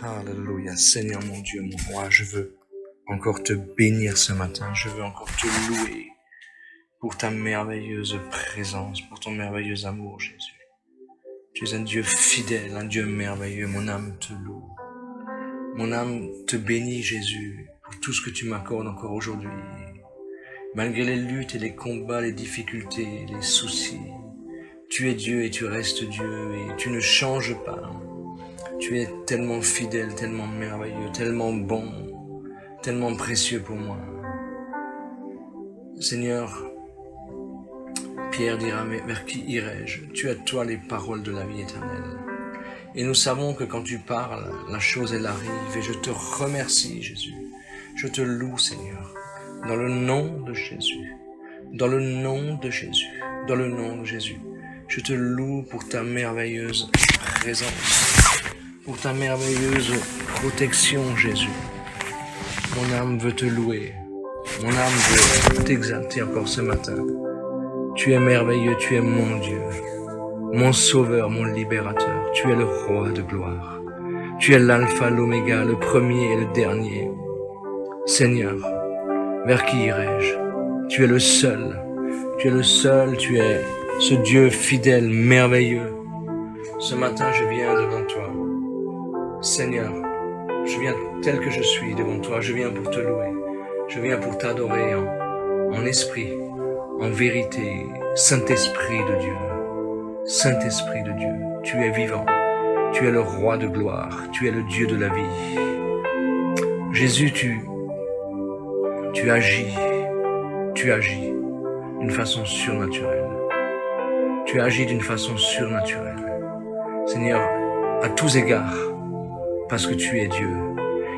Alléluia. Seigneur mon Dieu, mon roi, je veux encore te bénir ce matin. Je veux encore te louer pour ta merveilleuse présence, pour ton merveilleux amour, Jésus. Tu es un Dieu fidèle, un Dieu merveilleux. Mon âme te loue. Mon âme te bénit, Jésus, pour tout ce que tu m'accordes encore aujourd'hui. Malgré les luttes et les combats, les difficultés, les soucis, tu es Dieu et tu restes Dieu et tu ne changes pas. Tu es tellement fidèle, tellement merveilleux, tellement bon, tellement précieux pour moi. Seigneur, Pierre dira, mais vers qui irai-je? Tu as toi les paroles de la vie éternelle. Et nous savons que quand tu parles, la chose elle arrive. Et je te remercie, Jésus. Je te loue, Seigneur, dans le nom de Jésus. Dans le nom de Jésus. Dans le nom de Jésus. Je te loue pour ta merveilleuse présence, pour ta merveilleuse protection, Jésus. Mon âme veut te louer. Mon âme veut t'exalter encore ce matin. Tu es merveilleux, tu es mon Dieu, mon sauveur, mon libérateur. Tu es le roi de gloire. Tu es l'alpha, l'oméga, le premier et le dernier. Seigneur, vers qui irai-je? Tu es le seul. Tu es le seul, tu es ce Dieu fidèle, merveilleux. Ce matin, je viens devant toi. Seigneur, je viens tel que je suis devant toi. Je viens pour te louer. Je viens pour t'adorer en esprit, en vérité. Saint-Esprit de Dieu. Saint-Esprit de Dieu, tu es vivant. Tu es le roi de gloire. Tu es le Dieu de la vie. Jésus, tu agis. Tu agis d'une façon surnaturelle. Tu agis d'une façon surnaturelle. Seigneur, à tous égards, parce que tu es Dieu.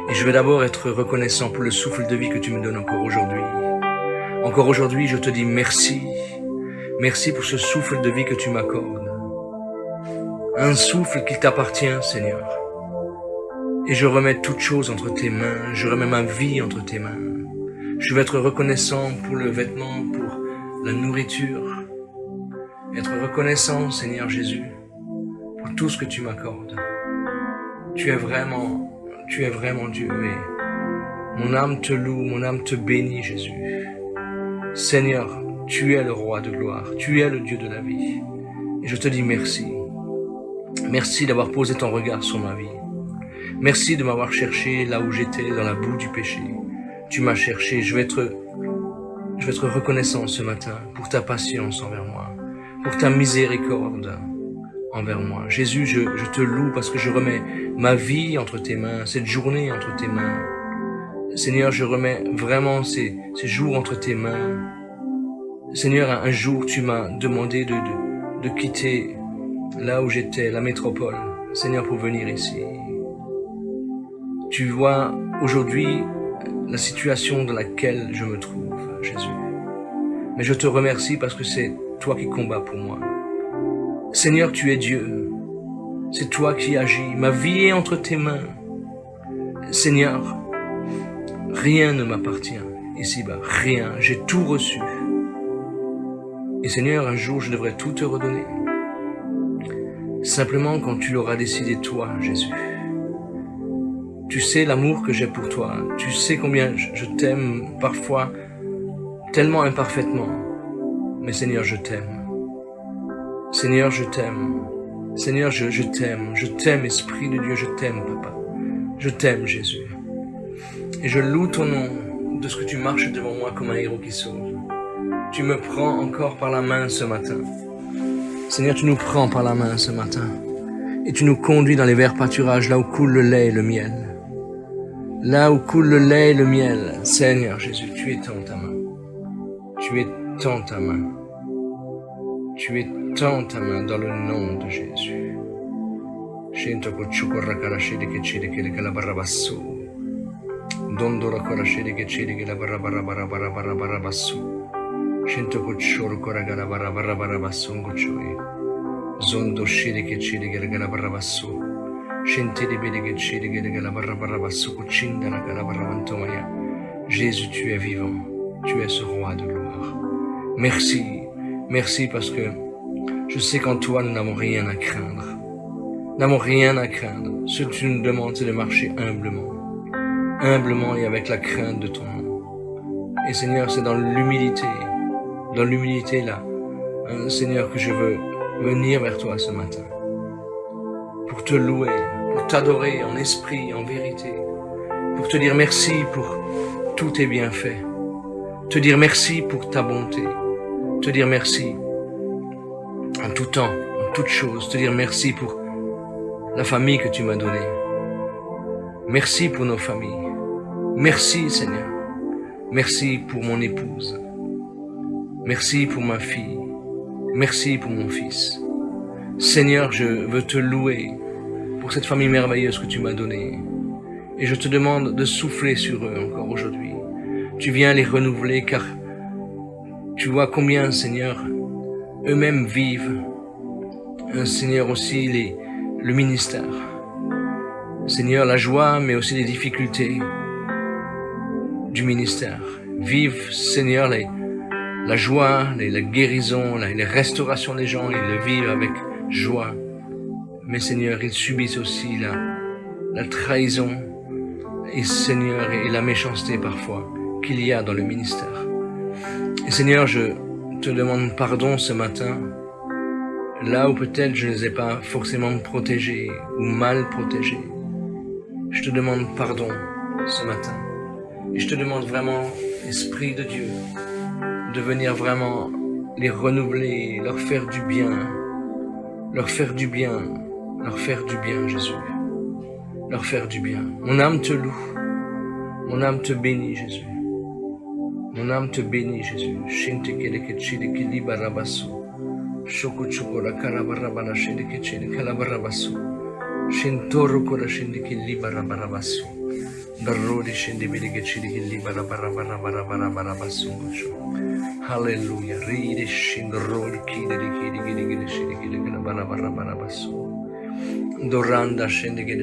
Et je veux d'abord être reconnaissant pour le souffle de vie que tu me donnes encore aujourd'hui. Encore aujourd'hui, je te dis merci. Merci pour ce souffle de vie que tu m'accordes. Un souffle qui t'appartient, Seigneur. Et je remets toutes choses entre tes mains. Je remets ma vie entre tes mains. Je veux être reconnaissant pour le vêtement, pour la nourriture. Être reconnaissant, Seigneur Jésus, pour tout ce que tu m'accordes. Tu es vraiment Dieu et mon âme te loue, mon âme te bénit, Jésus. Seigneur, tu es le roi de gloire, tu es le Dieu de la vie. Et je te dis merci. Merci d'avoir posé ton regard sur ma vie. Merci de m'avoir cherché là où j'étais, dans la boue du péché. Tu m'as cherché, je vais être reconnaissant ce matin pour ta patience envers moi, pour ta miséricorde envers moi. Jésus, je te loue parce que je remets ma vie entre tes mains, cette journée entre tes mains. Seigneur, je remets vraiment ces jours entre tes mains. Seigneur, un jour, tu m'as demandé de quitter là où j'étais, la métropole, Seigneur, pour venir ici. Tu vois aujourd'hui la situation dans laquelle je me trouve, Jésus. Mais je te remercie parce que c'est toi qui combats pour moi. Seigneur, tu es Dieu. C'est toi qui agis. Ma vie est entre tes mains. Seigneur, rien ne m'appartient ici-bas. Rien. J'ai tout reçu. Et Seigneur, un jour, je devrais tout te redonner. Simplement quand tu l'auras décidé, toi, Jésus. Tu sais l'amour que j'ai pour toi. Tu sais combien je t'aime parfois tellement imparfaitement. Mais Seigneur, je t'aime. Seigneur, je t'aime. Seigneur, je t'aime. Je t'aime, Esprit de Dieu. Je t'aime, Papa. Je t'aime, Jésus. Et je loue ton nom de ce que tu marches devant moi comme un héros qui sauve. Tu me prends encore par la main ce matin. Seigneur, tu nous prends par la main ce matin. Et tu nous conduis dans les verts pâturages, là où coule le lait et le miel. Là où coule le lait et le miel. Seigneur Jésus, tu étends ta main. Tu étends ta main. Tu étends ta main dans le nom de Jésus. Zondo shirike chirige gala barrabasso. Shentiri bedige chirige gala barrabasso kuchinda la gala barrabantoya. Jésus, tu es vivant. Tu es ce roi de gloire. Merci. Merci parce que je sais qu'en toi nous n'avons rien à craindre. Nous n'avons rien à craindre. Ce que tu nous demandes, c'est de marcher humblement. Humblement et avec la crainte de ton nom. Et Seigneur, c'est dans l'humilité là, Seigneur, que je veux venir vers toi ce matin. Pour te louer, pour t'adorer en esprit, en vérité. Pour te dire merci pour tous tes bienfaits. Te dire merci pour ta bonté. Te dire merci en tout temps, en toutes choses. Te dire merci pour la famille que tu m'as donnée. Merci pour nos familles. Merci Seigneur. Merci pour mon épouse. Merci pour ma fille. Merci pour mon fils. Seigneur, je veux te louer pour cette famille merveilleuse que tu m'as donnée. Et je te demande de souffler sur eux encore aujourd'hui. Tu viens les renouveler car tu vois combien, Seigneur, eux-mêmes vivent. Seigneur, aussi le ministère. Seigneur, la joie, mais aussi les difficultés du ministère. Vive, Seigneur, la joie, la guérison, les restaurations des gens, ils le vivent avec joie. Mais Seigneur, ils subissent aussi la trahison et Seigneur, et la méchanceté parfois qu'il y a dans le ministère. Et Seigneur, je te demande pardon ce matin, là où peut-être je ne les ai pas forcément protégés ou mal protégés. Je te demande pardon ce matin. Et je te demande vraiment, Esprit de Dieu, de venir vraiment les renouveler, leur faire du bien, leur faire du bien, leur faire du bien, Jésus. Leur faire du bien. Mon âme te loue, mon âme te bénit, Jésus. Mon âme te bénit, Jésus. Hallelujah. Doranda scende che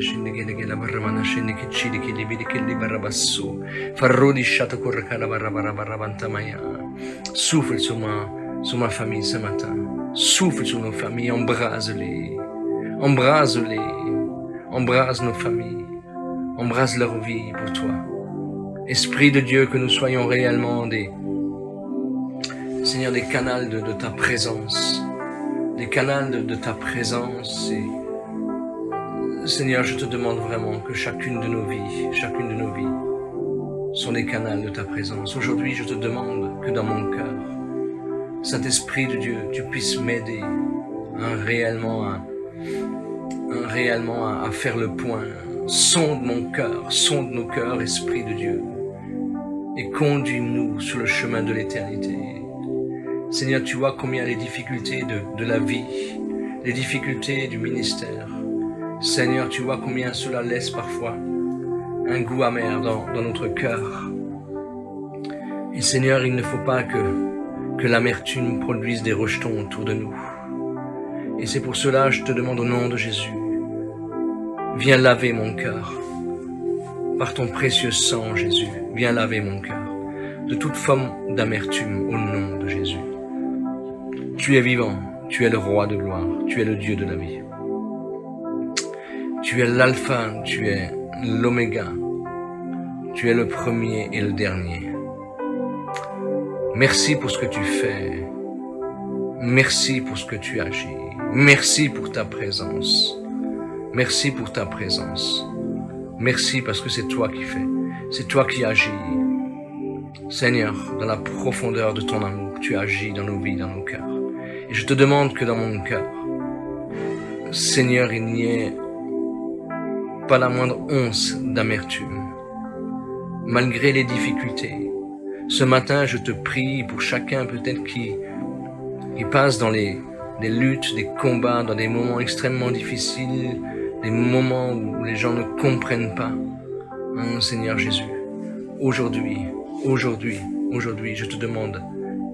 la barramana scende che cidi che li barrabasso farrodi sciato corre che la barra maya. Souffle sur ma famille ce matin. Souffle sur nos familles, embrase-les, embrase nos familles, embrase leur vie pour toi. Esprit de Dieu, que nous soyons réellement Seigneur, des canaux de ta présence, des canaux de ta présence. Et Seigneur, je te demande vraiment que chacune de nos vies sont des canaux de ta présence. Aujourd'hui, je te demande que dans mon cœur, Saint-Esprit de Dieu, tu puisses m'aider réellement à faire le point. Sonde mon cœur, sonde nos cœurs, Esprit de Dieu, et conduis-nous sur le chemin de l'éternité. Seigneur, tu vois combien les difficultés de la vie, les difficultés du ministère, Seigneur, tu vois combien cela laisse parfois un goût amer dans notre cœur. Et Seigneur, il ne faut pas que l'amertume produise des rejetons autour de nous. Et c'est pour cela que je te demande au nom de Jésus, viens laver mon cœur. Par ton précieux sang, Jésus, viens laver mon cœur de toute forme d'amertume au nom de Jésus. Tu es vivant, tu es le roi de gloire, tu es le Dieu de la vie. Tu es l'alpha, tu es l'oméga, tu es le premier et le dernier. Merci pour ce que tu fais, merci pour ce que tu agis, merci pour ta présence, merci pour ta présence, merci parce que c'est toi qui fais, c'est toi qui agis. Seigneur, dans la profondeur de ton amour, tu agis dans nos vies, dans nos cœurs. Et je te demande que dans mon cœur, Seigneur, il n'y ait pas la moindre once d'amertume. Malgré les difficultés, ce matin, je te prie pour chacun peut-être qui passe dans des luttes, des combats, dans des moments extrêmement difficiles, des moments où les gens ne comprennent pas. Seigneur Jésus, aujourd'hui, je te demande,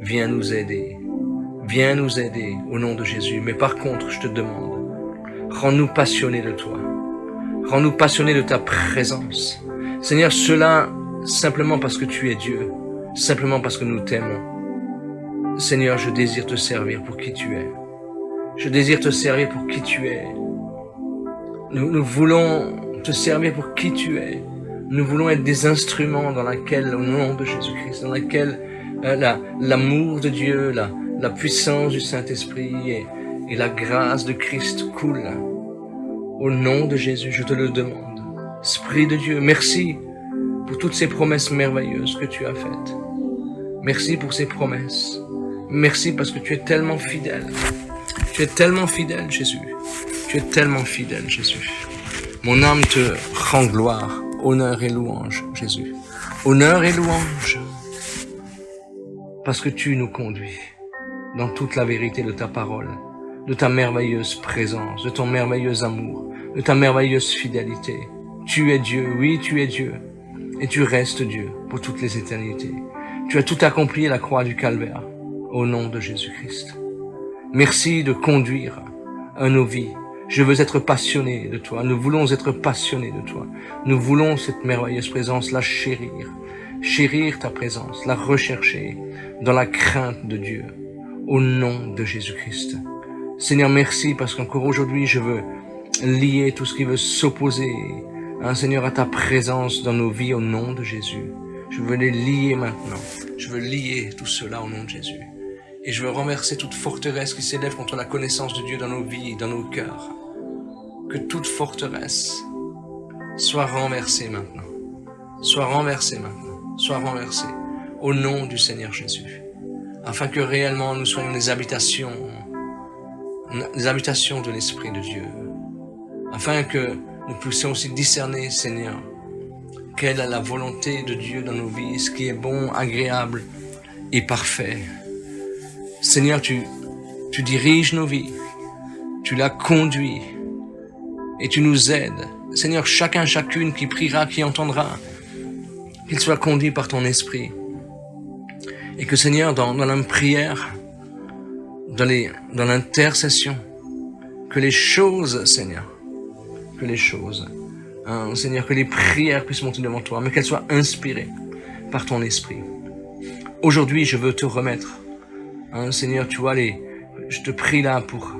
viens nous aider au nom de Jésus. Mais par contre, je te demande, rends-nous passionnés de toi, rends-nous passionnés de ta présence. Seigneur, cela simplement parce que tu es Dieu, simplement parce que nous t'aimons. Seigneur, je désire te servir pour qui tu es. Je désire te servir pour qui tu es. Nous voulons te servir pour qui tu es. Nous voulons être des instruments dans laquelle, au nom de Jésus-Christ, dans laquelle l'amour de Dieu, la puissance du Saint-Esprit et la grâce de Christ coulent. Au nom de Jésus, je te le demande. Esprit de Dieu, merci pour toutes ces promesses merveilleuses que tu as faites. Merci pour ces promesses. Merci parce que tu es tellement fidèle. Tu es tellement fidèle, Jésus. Tu es tellement fidèle, Jésus. Mon âme te rend gloire, honneur et louange, Jésus. Honneur et louange. Parce que tu nous conduis dans toute la vérité de ta parole, de ta merveilleuse présence, de ton merveilleux amour, de ta merveilleuse fidélité. Tu es Dieu, oui, tu es Dieu. Et tu restes Dieu pour toutes les éternités. Tu as tout accompli à la croix du Calvaire, au nom de Jésus-Christ. Merci de conduire nos vies. Je veux être passionné de toi. Nous voulons être passionnés de toi. Nous voulons cette merveilleuse présence, la chérir. Chérir ta présence, la rechercher dans la crainte de Dieu, au nom de Jésus-Christ. Seigneur, merci parce qu'encore aujourd'hui, je veux lier tout ce qui veut s'opposer, Seigneur, à ta présence dans nos vies, au nom de Jésus. Je veux les lier maintenant. Je veux lier tout cela au nom de Jésus. Et je veux renverser toute forteresse qui s'élève contre la connaissance de Dieu dans nos vies, dans nos cœurs. Que toute forteresse soit renversée maintenant. Soit renversée maintenant. Soit renversée au nom du Seigneur Jésus. Afin que réellement nous soyons des habitations de l'Esprit de Dieu. Afin que nous puissions aussi discerner, Seigneur, quelle est la volonté de Dieu dans nos vies, ce qui est bon, agréable et parfait. Seigneur, tu diriges nos vies, tu la conduis et tu nous aides. Seigneur, chacune qui priera, qui entendra, qu'il soit conduit par ton esprit. Et que Seigneur, dans la prière, dans l'intercession, que les choses, Seigneur, Seigneur, que les prières puissent monter devant toi, mais qu'elles soient inspirées par ton esprit. Aujourd'hui, je veux te remettre, Seigneur, tu vois, je te prie là pour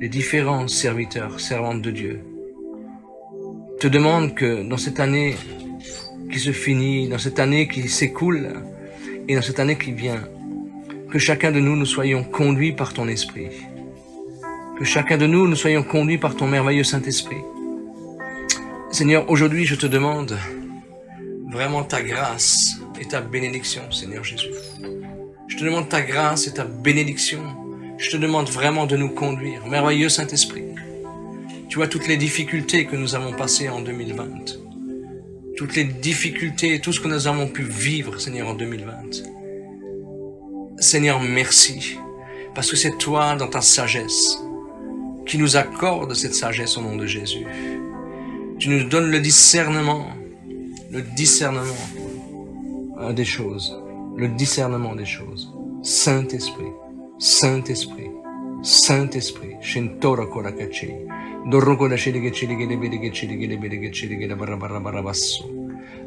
les différents serviteurs, servantes de Dieu. Je te demande que dans cette année qui se finit, dans cette année qui s'écoule et dans cette année qui vient, que chacun de nous soyons conduits par ton esprit. Que chacun de nous soyons conduits par ton merveilleux Saint-Esprit. Seigneur, aujourd'hui, je te demande vraiment ta grâce et ta bénédiction, Seigneur Jésus. Je te demande ta grâce et ta bénédiction. Je te demande vraiment de nous conduire. Merveilleux Saint-Esprit. Tu vois toutes les difficultés que nous avons passées en 2020. Toutes les difficultés, tout ce que nous avons pu vivre, Seigneur, en 2020. Seigneur, merci. Parce que c'est toi, dans ta sagesse, qui nous accorde cette sagesse au nom de Jésus. Tu nous donnes le discernement des choses, le discernement des choses. Saint-Esprit, Saint-Esprit, Saint-Esprit, Shentora Korakachi, Dorokoda Shedigechiligedebedegechiligedebedegechiligede Barabarabasso,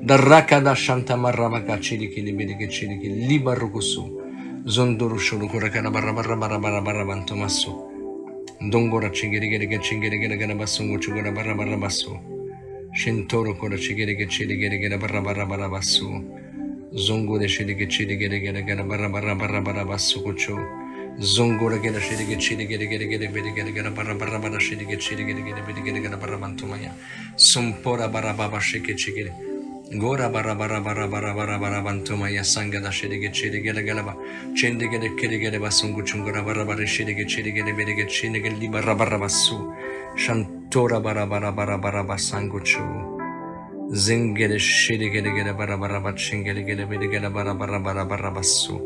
Darakada Shantamarabakachiligedebedegechilige Libarukusu, Zondorusholo Korakada Barabarabarabarabantomasso, Dongora Chingerigedegechiligedeganabasso, Chugora Barabarabasso, Shentoro Korachigedegechiligedegechiligede Barabarabasso, Zongo de Shedigechiligedegana Barabarabasso, Cocho. Zongora geda geda barabara geda barabantumaya. Sumpora barababa shike Gora barabara bantumaya sanga da geda galaba. Chende geda basungu chungora barabara geda libara basu. Shantora barabara basangu chu. Zengede geda barabara geda barabara basu.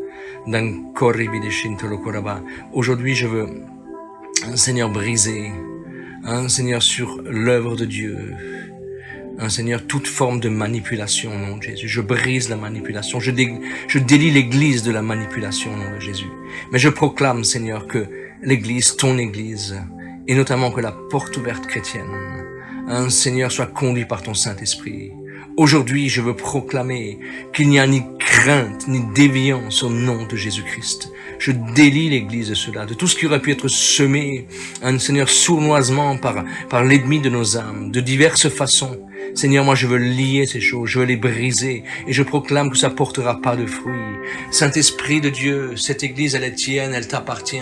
Aujourd'hui, je veux, Seigneur, briser, Seigneur, sur l'œuvre de Dieu, Seigneur, toute forme de manipulation au nom de Jésus. Je brise la manipulation, je délie l'Église de la manipulation au nom de Jésus. Mais je proclame, Seigneur, que l'Église, ton Église, et notamment que la porte ouverte chrétienne, Seigneur, soit conduite par ton Saint-Esprit. Aujourd'hui, je veux proclamer qu'il n'y a ni crainte, ni déviance au nom de Jésus-Christ. Je délie l'Église de cela, de tout ce qui aurait pu être semé, Seigneur, sournoisement par l'ennemi de nos âmes, de diverses façons. Seigneur, moi je veux lier ces choses, je veux les briser, et je proclame que ça portera pas de fruits. Saint-Esprit de Dieu, cette Église, elle est tienne, elle t'appartient,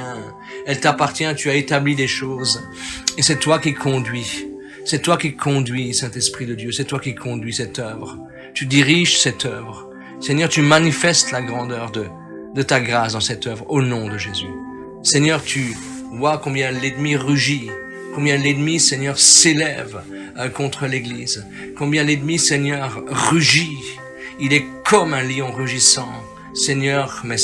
tu as établi des choses, et c'est toi qui conduis. C'est toi qui conduis, Saint-Esprit de Dieu, c'est toi qui conduis cette œuvre. Tu diriges cette œuvre. Seigneur, tu manifestes la grandeur de ta grâce dans cette œuvre, au nom de Jésus. Seigneur, tu vois combien l'ennemi rugit, combien l'ennemi, Seigneur, s'élève contre l'Église, combien l'ennemi, Seigneur, rugit. Il est comme un lion rugissant. Seigneur, mais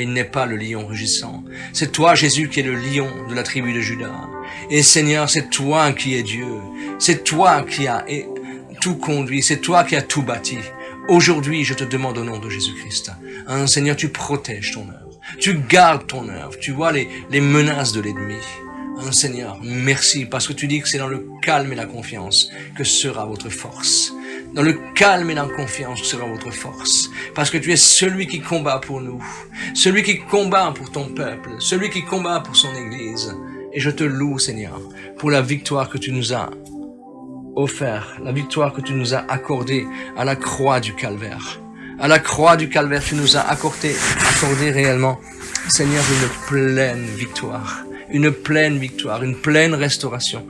il n'est pas le lion rugissant. C'est toi, Jésus, qui es le lion de la tribu de Juda. Et Seigneur, c'est toi qui es Dieu. C'est toi qui as tout conduit. C'est toi qui as tout bâti. Aujourd'hui, je te demande au nom de Jésus-Christ. Seigneur, tu protèges ton œuvre. Tu gardes ton œuvre. Tu vois les menaces de l'ennemi. Seigneur, merci, parce que tu dis que c'est dans le calme et la confiance que sera votre force. Dans le calme et la confiance que sera votre force. Parce que tu es celui qui combat pour nous. Celui qui combat pour ton peuple. Celui qui combat pour son Église. Et je te loue, Seigneur, pour la victoire que tu nous as offerte, la victoire que tu nous as accordée à la croix du Calvaire. À la croix du Calvaire, tu nous as accordé réellement, Seigneur, une pleine restauration.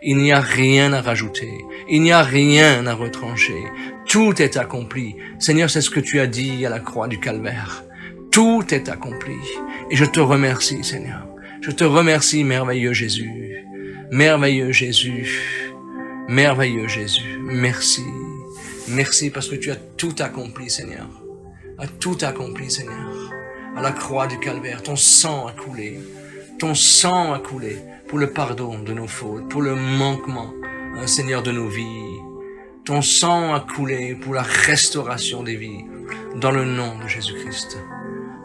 Il n'y a rien à rajouter, il n'y a rien à retrancher. Tout est accompli. Seigneur, c'est ce que tu as dit à la croix du Calvaire. Tout est accompli. Et je te remercie, Seigneur. Je te remercie, merveilleux Jésus. Merveilleux Jésus. Merveilleux Jésus. Merci. Merci parce que tu as tout accompli, Seigneur. Tout accompli, Seigneur. À la croix du Calvaire, ton sang a coulé. Ton sang a coulé pour le pardon de nos fautes, pour le manquement, Seigneur, de nos vies. Ton sang a coulé pour la restauration des vies, dans le nom de Jésus-Christ.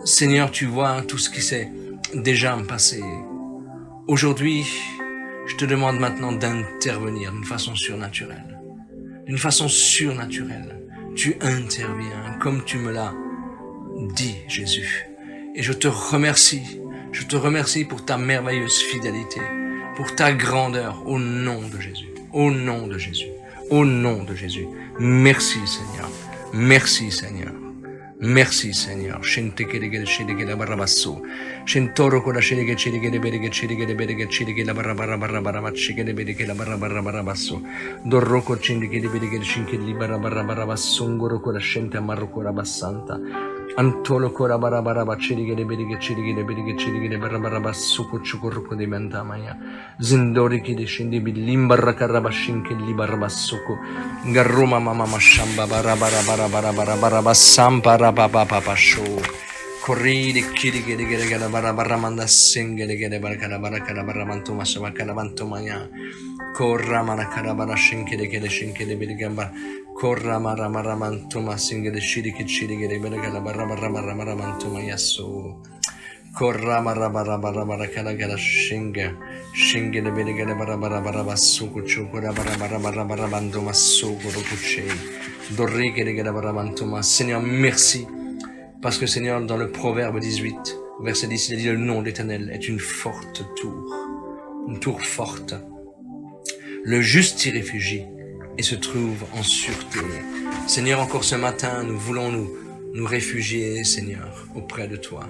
Seigneur, tu vois tout ce qui s'est déjà passé. Aujourd'hui, je te demande maintenant d'intervenir d'une façon surnaturelle. D'une façon surnaturelle. Tu interviens comme tu me l'as dit, Jésus. Et je te remercie. Je te remercie pour ta merveilleuse fidélité, pour ta grandeur, au nom de Jésus. Au nom de Jésus. Au nom de Jésus. Merci, Seigneur. Merci, Seigneur. Merci, Seigneur. Antolo kora bara bara ba chirigere berige bara bara ba suko chukurko de mentamaya zindori ki de shindi bilimbarra karaba shinke libara ba suko garuma mama mashamba bara ba sampara papa show corri de kirigere bara manda singere bara manto masaba kalavanto maya corra mana karabara shinke de biligamba Corra maramantuma singere shirigere benegala maramantuma yasso. Corra marabara kalagala shinga de benegala barabasuku chukura barabanduma suguru puche. Dorrike de galabaramantuma. Seigneur, merci. Parce que Seigneur, dans le Proverbe 18, verset 10, il dit le nom de l'Éternel est une forte tour. Une tour forte. Le juste y réfugie et se trouve en sûreté. Seigneur, encore ce matin, nous voulons nous réfugier, Seigneur, auprès de toi.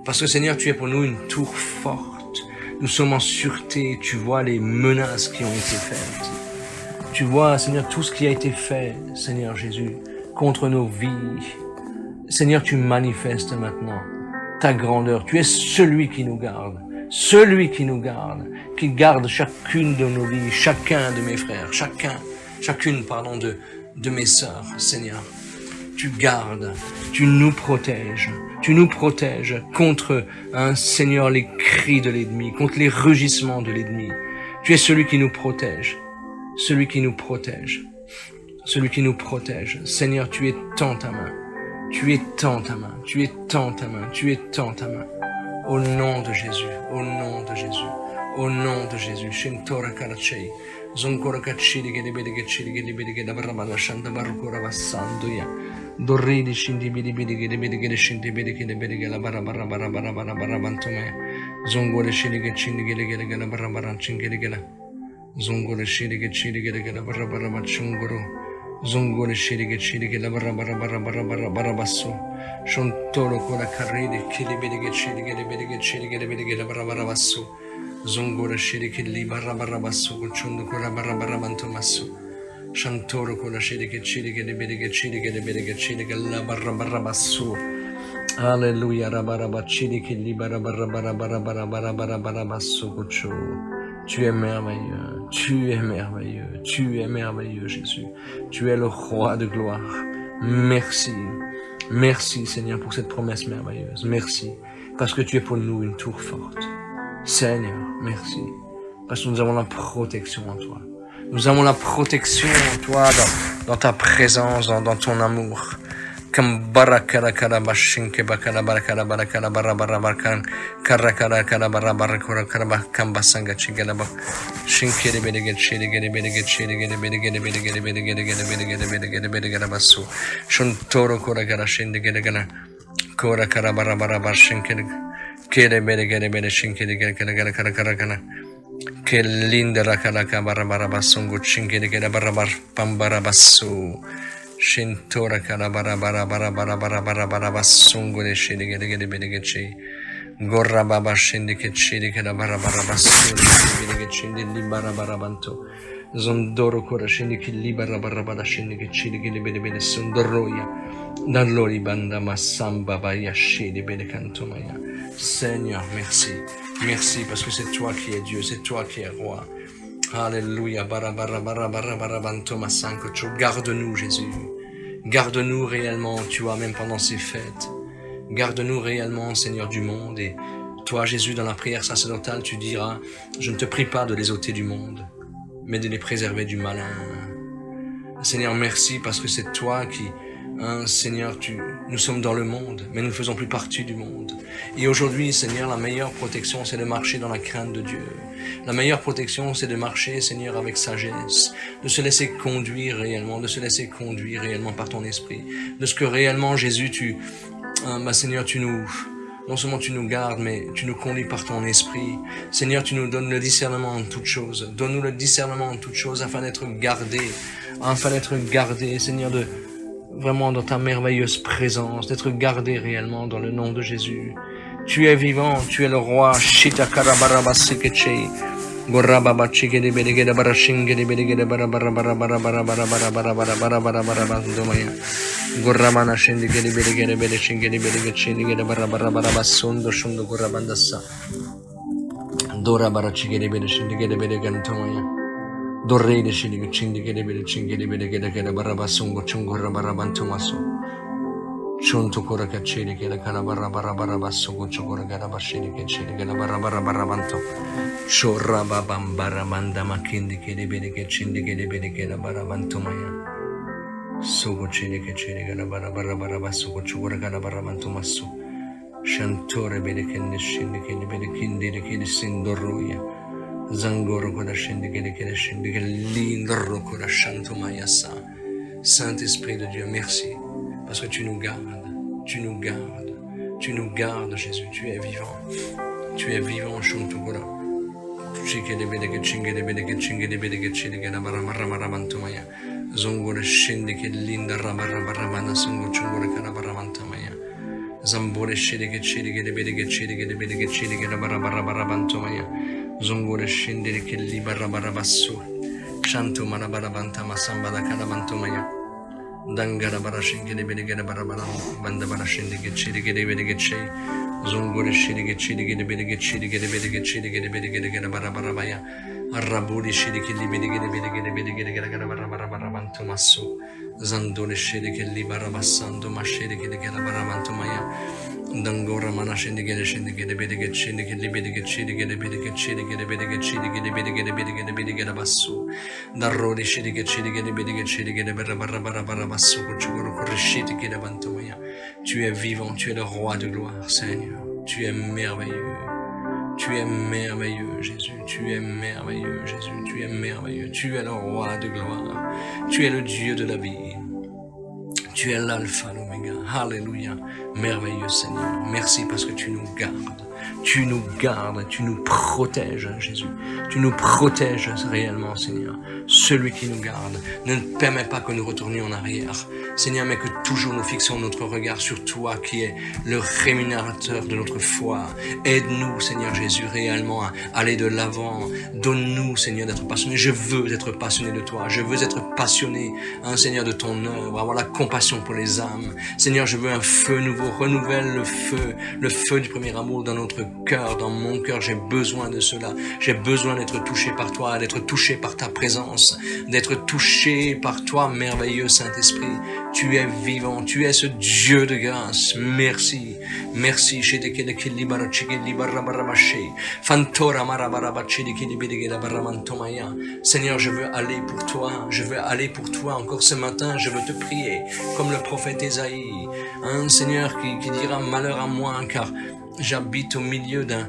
Parce que, Seigneur, tu es pour nous une tour forte. Nous sommes en sûreté. Tu vois les menaces qui ont été faites. Tu vois, Seigneur, tout ce qui a été fait, Seigneur Jésus, contre nos vies. Seigneur, tu manifestes maintenant ta grandeur. Tu es celui qui nous garde. Celui qui nous garde, qui garde chacune de nos vies, chacun de mes frères, chacune de mes sœurs, Seigneur. Tu gardes, tu nous protèges contre, Seigneur, les cris de l'ennemi, contre les rugissements de l'ennemi. Tu es celui qui nous protège, celui qui nous protège, celui qui nous protège. Seigneur, tu étends ta main, tu étends ta main, tu étends ta main, tu étends ta main. Au nom de Jésus, au nom de Jésus, au nom de Jésus. Shintora Kalachei, Zonkora kachiri gede bede gechiri gede bede gede barabala shanda barukora basandoya. Dorridi shindi bidi bidi gede bede gede shindi bede gede bede gede barabara barabara barabara bantume. Zongore shiri gechiri gede gede gede barabara chingede gede. Zongore shiri gechiri gede gede barabara bachungoro. Zongore shiri gechiri gede barabara barabara barabara basso. Shontoro kora karidi kili bede gechiri gede bede gechiri gede bede gede barabara basso. Zongora shiriki li barra barra basso, cucciundo con la barra barra mantomasso. Shantoro con la shiriki chiriki de bede chiriki de bede chiriki la barra barra basso. Alleluia, rabaraba chiriki li barra barra barra barra barra barra barra barra basso, cuccio. Tu es merveilleux, tu es merveilleux, tu es merveilleux, Jésus. Tu es le roi de gloire. Merci. Merci, Seigneur, pour cette promesse merveilleuse. Merci, parce que tu es pour nous une tour forte. Seigneur, merci, parce que nous avons la protection en toi. Nous avons la protection en toi, dans ta présence, dans ton amour. Comme barakara kara bashinke bakara barakara barakara barabara barakan karakara kara barabara kara kamba sanga chingala ba shinke de bedege chede gede bedege chede gede bedege bedege bedege bedege bedege bedege basu shontoro kora kara shinde gede gana kora kara barabara bashinke kere bere gere bere shinke de gere gere kara kara kana che linda rakala kabara barabassungu chinke de gere barabar pambara basu shintora kara barabara barabara barabara barabassungu de shide gere gere bere gece gorra baba shinde che chide gere barabara basu de gere chinde li barabara banto zondoro kora shinde che li barabara barabara shinde che chide gere bere bere sondoroya dall'ori banda massamba baya shide bere canto maya. Seigneur, merci. Merci parce que c'est toi qui es Dieu, c'est toi qui es roi. Alléluia. Garde-nous, Jésus. Garde-nous réellement, tu vois, même pendant ces fêtes. Garde-nous réellement, Seigneur du monde. Et toi, Jésus, dans la prière sacerdotale, tu diras, je ne te prie pas de les ôter du monde, mais de les préserver du malin. Seigneur, merci parce que c'est toi qui... Seigneur, nous sommes dans le monde, mais nous ne faisons plus partie du monde. Et aujourd'hui, Seigneur, la meilleure protection, c'est de marcher dans la crainte de Dieu. La meilleure protection, c'est de marcher, Seigneur, avec sagesse, de se laisser conduire réellement, par ton esprit. De ce que réellement, Jésus, Seigneur, non seulement tu nous gardes, mais tu nous conduis par ton esprit. Seigneur, tu nous donnes le discernement en toutes choses. Donne-nous le discernement en toutes choses afin d'être gardés, Seigneur, vraiment dans ta merveilleuse présence, d'être gardé réellement dans le nom de Jésus. Tu es vivant, tu es le roi. Shita karabaraba sekeche. Gorababa chigede bedegede barashingede bedegede bara domaya. Goramana shindigede bedegede bedeshingede bedegede shindigede bara sondo shundo gorabandassa. Dora barachigede bedeshindigede bedegede tomaya. Dorrei de shini chindi gede bede chingede bede gede barabasungo chungora barabantumaso chunto kora kachiri gede kana barabarabasungo chungora gada bashini kachiri gede barabarabanto chorra babambara manda makindi gede bede chindi gede bede barabantumaya sugo chini kachiri gede barabarabasungo chungora gada barabantumaso shantore bede kende shindi gede bede kindi gede sindorruya Zangoro koda shendigele lindro koda shanto mayasa. Saint-Esprit de Dieu, merci, parce que tu nous gardes, Jésus, tu es vivant, shanto koda. Chikele bedege chingele bedege chingele bedege chingele baramamanto maya. Zongore shendigele linda rabaramana songo chungore kana baramanta maya. Zambore shendigele bedege chingele barabarabanto maya. Zongore scendere che li barabarabasso Shanto marabarabanta masamba da carabantomaya Dangara barashinke de bedigere barabara Banda barashinde che ci rigede bedige ci Zongore sciri che ci rigede bedige ci rigede bedige ci rigede bedige barabarabaya Arraburi sciri che li bedigere barabarabanto masso Zandore sciri che li barabassando ma sciri che barabantomaya Dangora mana shendigere bedige che li bedige bassu Darrori shendigere bedige barabara bassu corrisciti che bantomaya Tu es vivant, tu es le roi de gloire, Seigneur. Tu es merveilleux. Tu es merveilleux, Jésus. Tu es merveilleux, Jésus. Tu es merveilleux. Tu es le roi de gloire. Tu es le Dieu de la vie. Tu es l'alpha, l'oméga. Alléluia. Merveilleux Seigneur. Merci parce que tu nous gardes. Tu nous gardes, tu nous protèges, Jésus. Tu nous protèges réellement, Seigneur. Celui qui nous garde ne permet pas que nous retournions en arrière, Seigneur, mais que toujours nous fixons notre regard sur toi, qui est le rémunérateur de notre foi. Aide-nous, Seigneur Jésus, réellement à aller de l'avant. Donne-nous, Seigneur, d'être passionné. Je veux être passionné de toi. Je veux être passionné, Seigneur, de ton œuvre. Avoir la compassion pour les âmes. Seigneur, je veux un feu nouveau. Renouvelle le feu du premier amour dans notre cœur, dans mon cœur. J'ai besoin de cela. J'ai besoin d'être touché par toi, d'être touché par ta présence, d'être touché par toi, merveilleux Saint-Esprit. Tu es vivant, tu es ce Dieu de grâce. Merci, merci. Seigneur, je veux aller pour toi, je veux aller pour toi. Encore ce matin, je veux te prier, comme le prophète Ésaïe, un Seigneur qui dira malheur à moi, car j'habite au milieu d'un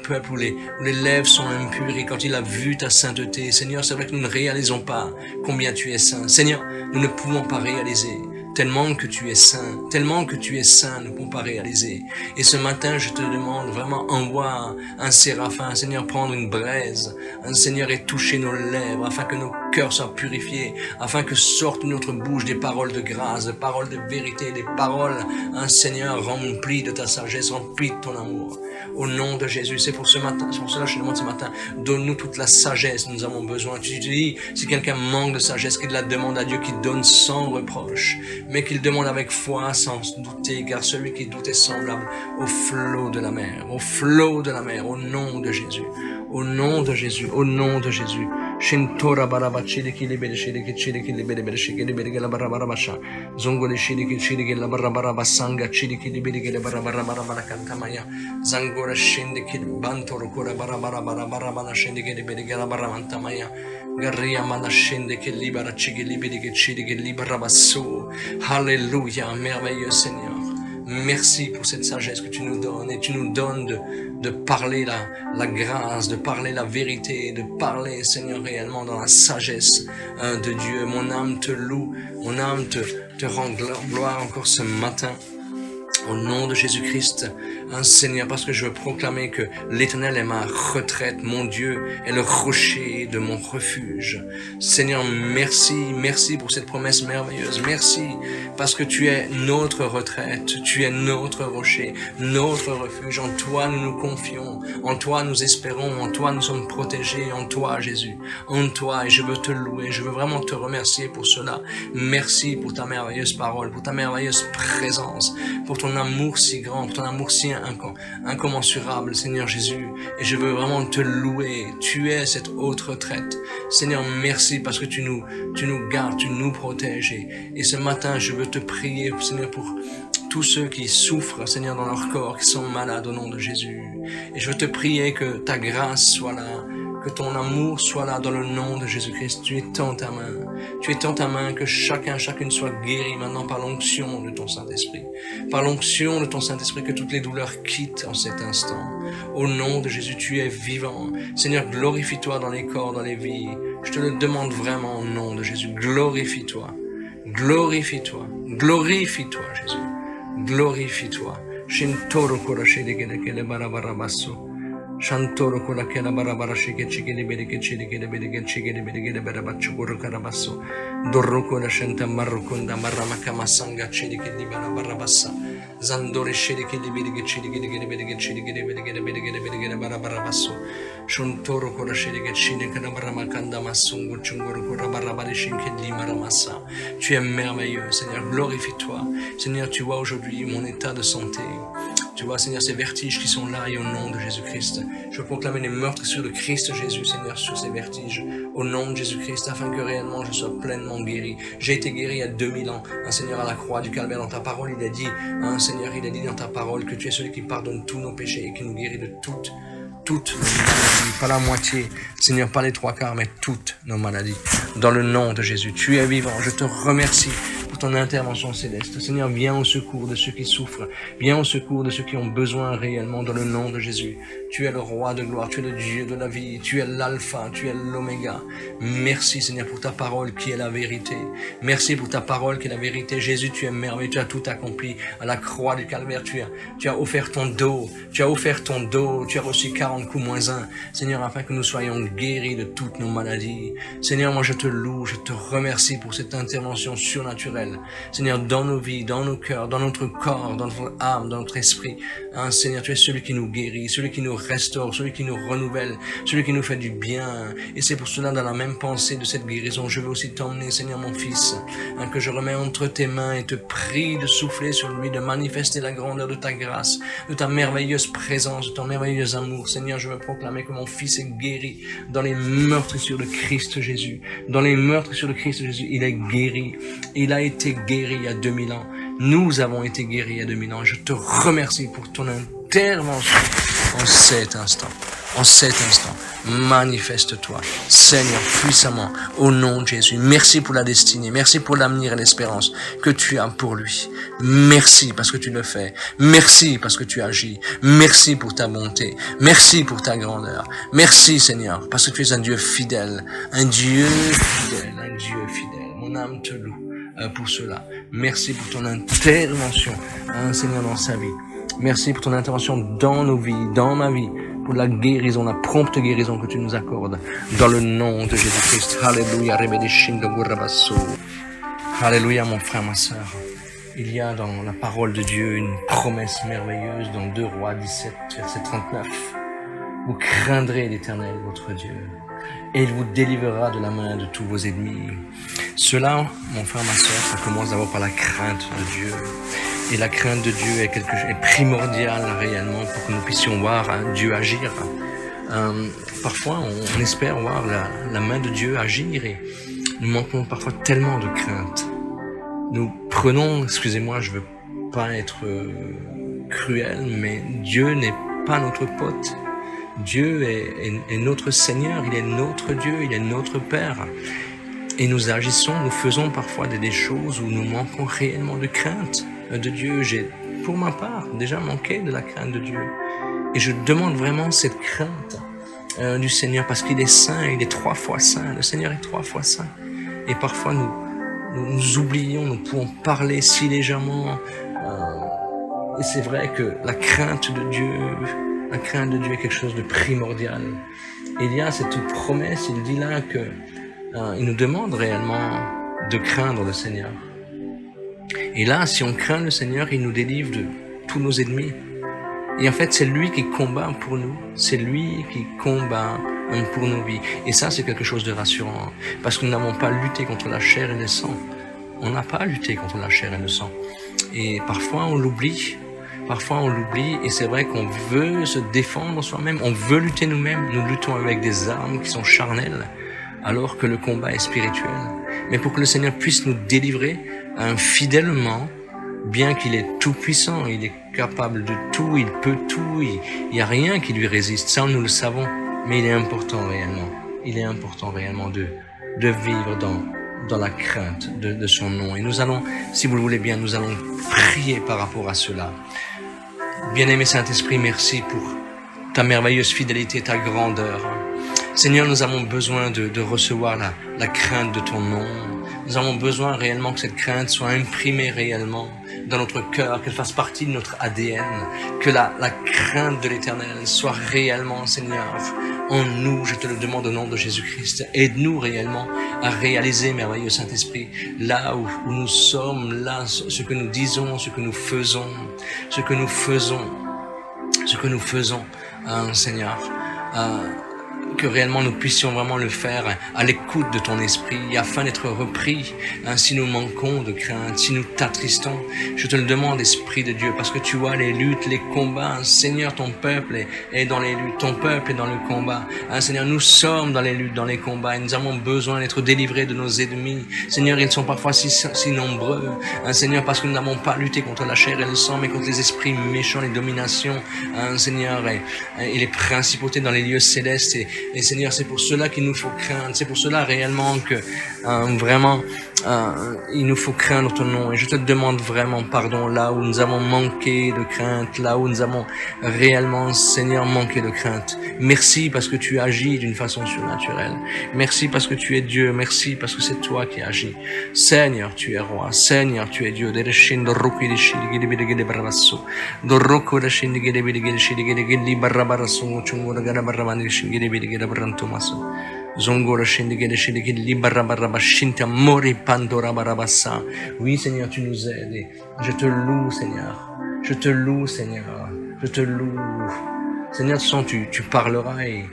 peuple où les lèvres sont impures, et quand il a vu ta sainteté, Seigneur, c'est vrai que nous ne réalisons pas combien tu es saint. Seigneur, nous ne pouvons pas réaliser. Tellement que tu es saint, nous ne pouvons pas réaliser. Et ce matin, je te demande vraiment, envoie un séraphin, Seigneur, prendre une braise, Seigneur, et toucher nos lèvres, afin que nos cœurs soient purifiés, afin que sortent de notre bouche des paroles de grâce, des paroles de vérité, des paroles, Seigneur, remplies de ta sagesse, remplies de ton amour. Au nom de Jésus, c'est pour cela que je te demande ce matin, donne-nous toute la sagesse, nous avons besoin. Tu dis, si quelqu'un manque de sagesse, qu'il la demande à Dieu, qui donne sans reproche, mais qu'il demande avec foi, sans douter, car celui qui doute est semblable au flot de la mer, au flot de la mer, au nom de Jésus, au nom de Jésus, au nom de Jésus. Shintora barabachiri ki libere shiri ki chiri ki libere bere shiri ki libere gela barabarabasha zongole shiri ki chiri gela barabarabasanga chiri ki libere gela barabarabara kantamaya zangora shinde ki bantoro kora barabarabara shinde ki libere gela baramantamaya garria mana shinde ki libera chigi libere ki chiri ki libera basso. Alléluia, merveilleux Seigneur. Merci pour cette sagesse que tu nous donnes, et tu nous donnes de parler la grâce, de parler la vérité, de parler, Seigneur, réellement dans la sagesse de Dieu. Mon âme te loue, mon âme te rend gloire encore ce matin. Au nom de Jésus-Christ, Seigneur, parce que je veux proclamer que l'Éternel est ma retraite, mon Dieu est le rocher de mon refuge. Seigneur, merci, merci pour cette promesse merveilleuse. Merci parce que tu es notre retraite, tu es notre rocher, notre refuge. En toi, nous nous confions, en toi, nous espérons, en toi, nous sommes protégés, en toi, Jésus, en toi. Et je veux te louer, je veux vraiment te remercier pour cela. Merci pour ta merveilleuse parole, pour ta merveilleuse présence, pour ton amour si grand, pour ton amour si incommensurable, Seigneur Jésus. Et je veux vraiment te louer. Tu es cette haute retraite. Seigneur, merci parce que tu nous gardes, tu nous protèges. Et ce matin, je veux te prier, Seigneur, pour tous ceux qui souffrent, Seigneur, dans leur corps, qui sont malades au nom de Jésus. Et je veux te prier que ta grâce soit là, que ton amour soit là dans le nom de Jésus-Christ. Tu étends ta main. Tu étends ta main, que chacune soit guérie maintenant par l'onction de ton Saint-Esprit. Par l'onction de ton Saint-Esprit, que toutes les douleurs quittent en cet instant. Au nom de Jésus, tu es vivant. Seigneur, glorifie-toi dans les corps, dans les vies. Je te le demande vraiment au nom de Jésus. Glorifie-toi. Glorifie-toi. Glorifie-toi, Jésus. Glorifie-toi. Shintoro korashedekele barabarabasso. Shantoro kola kela barabara shike chikele bereke chikele bereke chikele bereke barabachukuru karabasso. Dorro kola shanta marrukunda marramaka masanga chikele libara barabassa. Zandore shike bereke chikele bereke chikele bereke barabarabasso. Shantoro kola shike chikele barramakanda masungu chunguru kola barabara shike limara massa. Tu es merveilleux, Seigneur, glorifie-toi. Seigneur, tu vois aujourd'hui mon état de santé. Tu vois, Seigneur, ces vertiges qui sont là, et au nom de Jésus-Christ, je proclame les meurtres sur le Christ Jésus, Seigneur, sur ces vertiges, au nom de Jésus-Christ, afin que réellement je sois pleinement guéri. J'ai été guéri il y a 2000 ans, Seigneur, à la croix du Calvaire. Dans ta parole, il a dit, Seigneur, il a dit dans ta parole que tu es celui qui pardonne tous nos péchés et qui nous guérit de toutes nos maladies, pas la moitié, Seigneur, pas les 3/4, mais toutes nos maladies. Dans le nom de Jésus, tu es vivant, je te remercie pour ton intervention céleste. Seigneur, viens au secours de ceux qui souffrent. Viens au secours de ceux qui ont besoin réellement dans le nom de Jésus. Tu es le roi de gloire, tu es le Dieu de la vie, tu es l'alpha, tu es l'oméga. Merci Seigneur pour ta parole qui est la vérité. Merci pour ta parole qui est la vérité. Jésus, tu es merveilleux, tu as tout accompli à la croix du calvaire. Tu as offert ton dos, tu as reçu 40 coups moins 1. Seigneur, afin que nous soyons guéris de toutes nos maladies. Seigneur, moi je te loue, je te remercie pour cette intervention surnaturelle. Seigneur, dans nos vies, dans nos cœurs, dans notre corps, dans notre âme, dans notre esprit. Hein, Seigneur, tu es celui qui nous guérit, celui qui nous restaure, celui qui nous renouvelle, celui qui nous fait du bien. Et c'est pour cela, dans la même pensée de cette guérison, je veux aussi t'emmener, Seigneur mon Fils, hein, que je remets entre tes mains et te prie de souffler sur lui, de manifester la grandeur de ta grâce, de ta merveilleuse présence, de ton merveilleux amour. Seigneur, je veux proclamer que mon Fils est guéri dans les meurtrissures de Christ Jésus. Dans les meurtrissures de Christ Jésus, il est guéri. Il a été guéri il y a 2000 ans. Nous avons été guéris il y a 2000 ans. Je te remercie pour ton intervention en cet instant. En cet instant, manifeste-toi, Seigneur, puissamment, au nom de Jésus. Merci pour la destinée, merci pour l'avenir et l'espérance que tu as pour lui. Merci parce que tu le fais. Merci parce que tu agis. Merci pour ta bonté. Merci pour ta grandeur. Merci, Seigneur, parce que tu es un Dieu fidèle. Un Dieu fidèle, un Dieu fidèle. Mon âme te loue pour cela. Merci pour ton intervention, Seigneur, dans sa vie. Merci pour ton intervention dans nos vies, dans ma vie, pour la guérison, la prompte guérison que tu nous accordes. Dans le nom de Jésus-Christ. Alléluia. Alléluia, mon frère, ma sœur. Il y a dans la parole de Dieu une promesse merveilleuse dans 2 Rois 17, verset 39. Vous craindrez l'Éternel, votre Dieu, et il vous délivrera de la main de tous vos ennemis. Cela, mon frère, ma sœur, ça commence d'abord par la crainte de Dieu. Et la crainte de Dieu est primordiale réellement pour que nous puissions voir Dieu agir. Parfois, on espère voir la main de Dieu agir et nous manquons parfois tellement de crainte. Nous prenons, excusez-moi, je veux pas être cruel, mais Dieu n'est pas notre pote. Dieu est notre Seigneur, il est notre Dieu, il est notre Père. Et nous agissons, nous faisons parfois des choses où nous manquons réellement de crainte de Dieu. J'ai, pour ma part, déjà manqué de la crainte de Dieu. Et je demande vraiment cette crainte du Seigneur parce qu'il est saint, il est 3 fois saint. Le Seigneur est 3 fois saint. Et parfois nous oublions, nous pouvons parler si légèrement. Et c'est vrai que la crainte de Dieu est quelque chose de primordial. Et il y a cette promesse, il dit là que il nous demande réellement de craindre le Seigneur. Et là, si on craint le Seigneur, il nous délivre de tous nos ennemis. Et en fait, c'est lui qui combat pour nous. C'est lui qui combat pour nos vies. Et ça, c'est quelque chose de rassurant. Parce que nous n'avons pas lutté contre la chair et le sang. On n'a pas lutté contre la chair et le sang. Et parfois, on l'oublie. Et c'est vrai qu'on veut se défendre soi-même. On veut lutter nous-mêmes. Nous luttons avec des armes qui sont charnelles. Alors que le combat est spirituel. Mais pour que le Seigneur puisse nous délivrer fidèlement, bien qu'il est tout puissant, il est capable de tout, il peut tout, il n'y a rien qui lui résiste, ça nous le savons, mais il est important réellement de vivre dans la crainte de son nom. Et nous allons, si vous le voulez bien, nous allons prier par rapport à cela. Bien-aimé Saint-Esprit, merci pour ta merveilleuse fidélité, ta grandeur. Seigneur, nous avons besoin de recevoir la crainte de ton nom. Nous avons besoin réellement que cette crainte soit imprimée réellement dans notre cœur, qu'elle fasse partie de notre ADN, que la crainte de l'Éternel soit réellement, Seigneur, en nous. Je te le demande au nom de Jésus-Christ. Aide-nous réellement à réaliser, merveilleux Saint-Esprit, là où nous sommes, là, ce que nous disons, ce que nous faisons, Seigneur, que réellement nous puissions vraiment le faire à l'écoute de ton esprit, afin d'être repris, si nous manquons de crainte, si nous t'attristons. Je te le demande, Esprit de Dieu, parce que tu vois les luttes, les combats. Seigneur, ton peuple est dans les luttes, ton peuple est dans le combat. Seigneur, nous sommes dans les luttes, dans les combats, et nous avons besoin d'être délivrés de nos ennemis. Seigneur, ils sont parfois si nombreux. Seigneur, parce que nous n'avons pas lutté contre la chair et le sang, mais contre les esprits méchants, les dominations, Seigneur, et les principautés dans les lieux célestes. Et Seigneur, c'est pour cela qu'il nous faut craindre. C'est pour cela réellement que vraiment il nous faut craindre ton nom. Et je te demande vraiment pardon là où nous avons manqué de crainte, là où nous avons réellement, Seigneur, manqué de crainte. Merci parce que tu agis d'une façon surnaturelle. Merci parce que tu es Dieu. Merci parce que c'est toi qui agis. Seigneur, tu es roi. Seigneur, tu es Dieu. Zongora shindigede shindigede libarabaraba shinta mori pandora barabassa. Oui, Seigneur, tu nous aides. Et je te loue, Seigneur. Je te loue, Seigneur. Je te loue. Seigneur, tu parleras et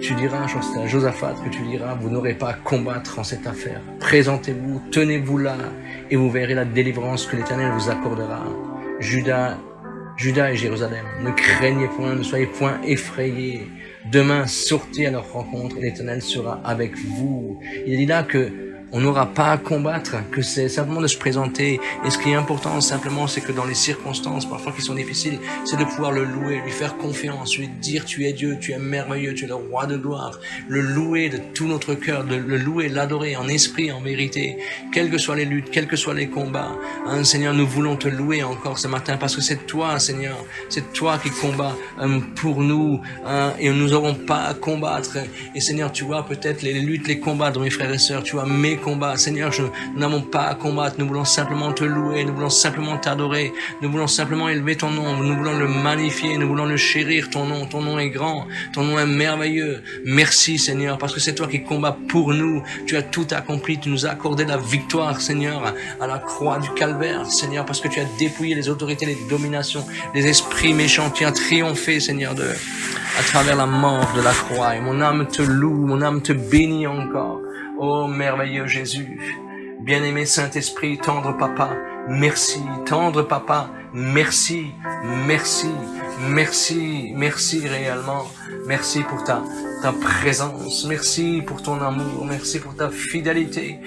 tu diras à Josaphat que tu diras, vous n'aurez pas à combattre en cette affaire. Présentez-vous, tenez-vous là et vous verrez la délivrance que l'Éternel vous accordera. Juda et Jérusalem, ne craignez point, ne soyez point effrayés. Demain, sortez à leur rencontre et l'Éternel sera avec vous. Il dit là que on n'aura pas à combattre, que c'est simplement de se présenter. Et ce qui est important simplement, c'est que dans les circonstances parfois qui sont difficiles, c'est de pouvoir le louer, lui faire confiance, lui dire tu es Dieu, tu es merveilleux, tu es le roi de gloire. Le louer de tout notre cœur, de le louer, l'adorer en esprit, en vérité. Quelles que soient les luttes, quels que soient les combats. Hein, Seigneur, nous voulons te louer encore ce matin parce que c'est toi, Seigneur, c'est toi qui combats pour nous et nous n'aurons pas à combattre. Et Seigneur, tu vois peut-être les luttes, les combats de mes frères et sœurs, tu vois mes combats. Seigneur, nous n'avons pas à combattre, nous voulons simplement te louer, nous voulons simplement t'adorer, nous voulons simplement élever ton nom, nous voulons le magnifier, nous voulons le chérir, ton nom est grand, ton nom est merveilleux. Merci Seigneur, parce que c'est toi qui combats pour nous, tu as tout accompli, tu nous as accordé la victoire Seigneur, à la croix du calvaire Seigneur, parce que tu as dépouillé les autorités, les dominations, les esprits méchants, tu as triomphé Seigneur à travers la mort de la croix, et mon âme te loue, mon âme te bénit encore. Oh merveilleux Jésus, bien-aimé Saint-Esprit, tendre papa, merci, tendre papa, merci, merci, merci, merci réellement, merci pour ta présence, merci pour ton amour, merci pour ta fidélité.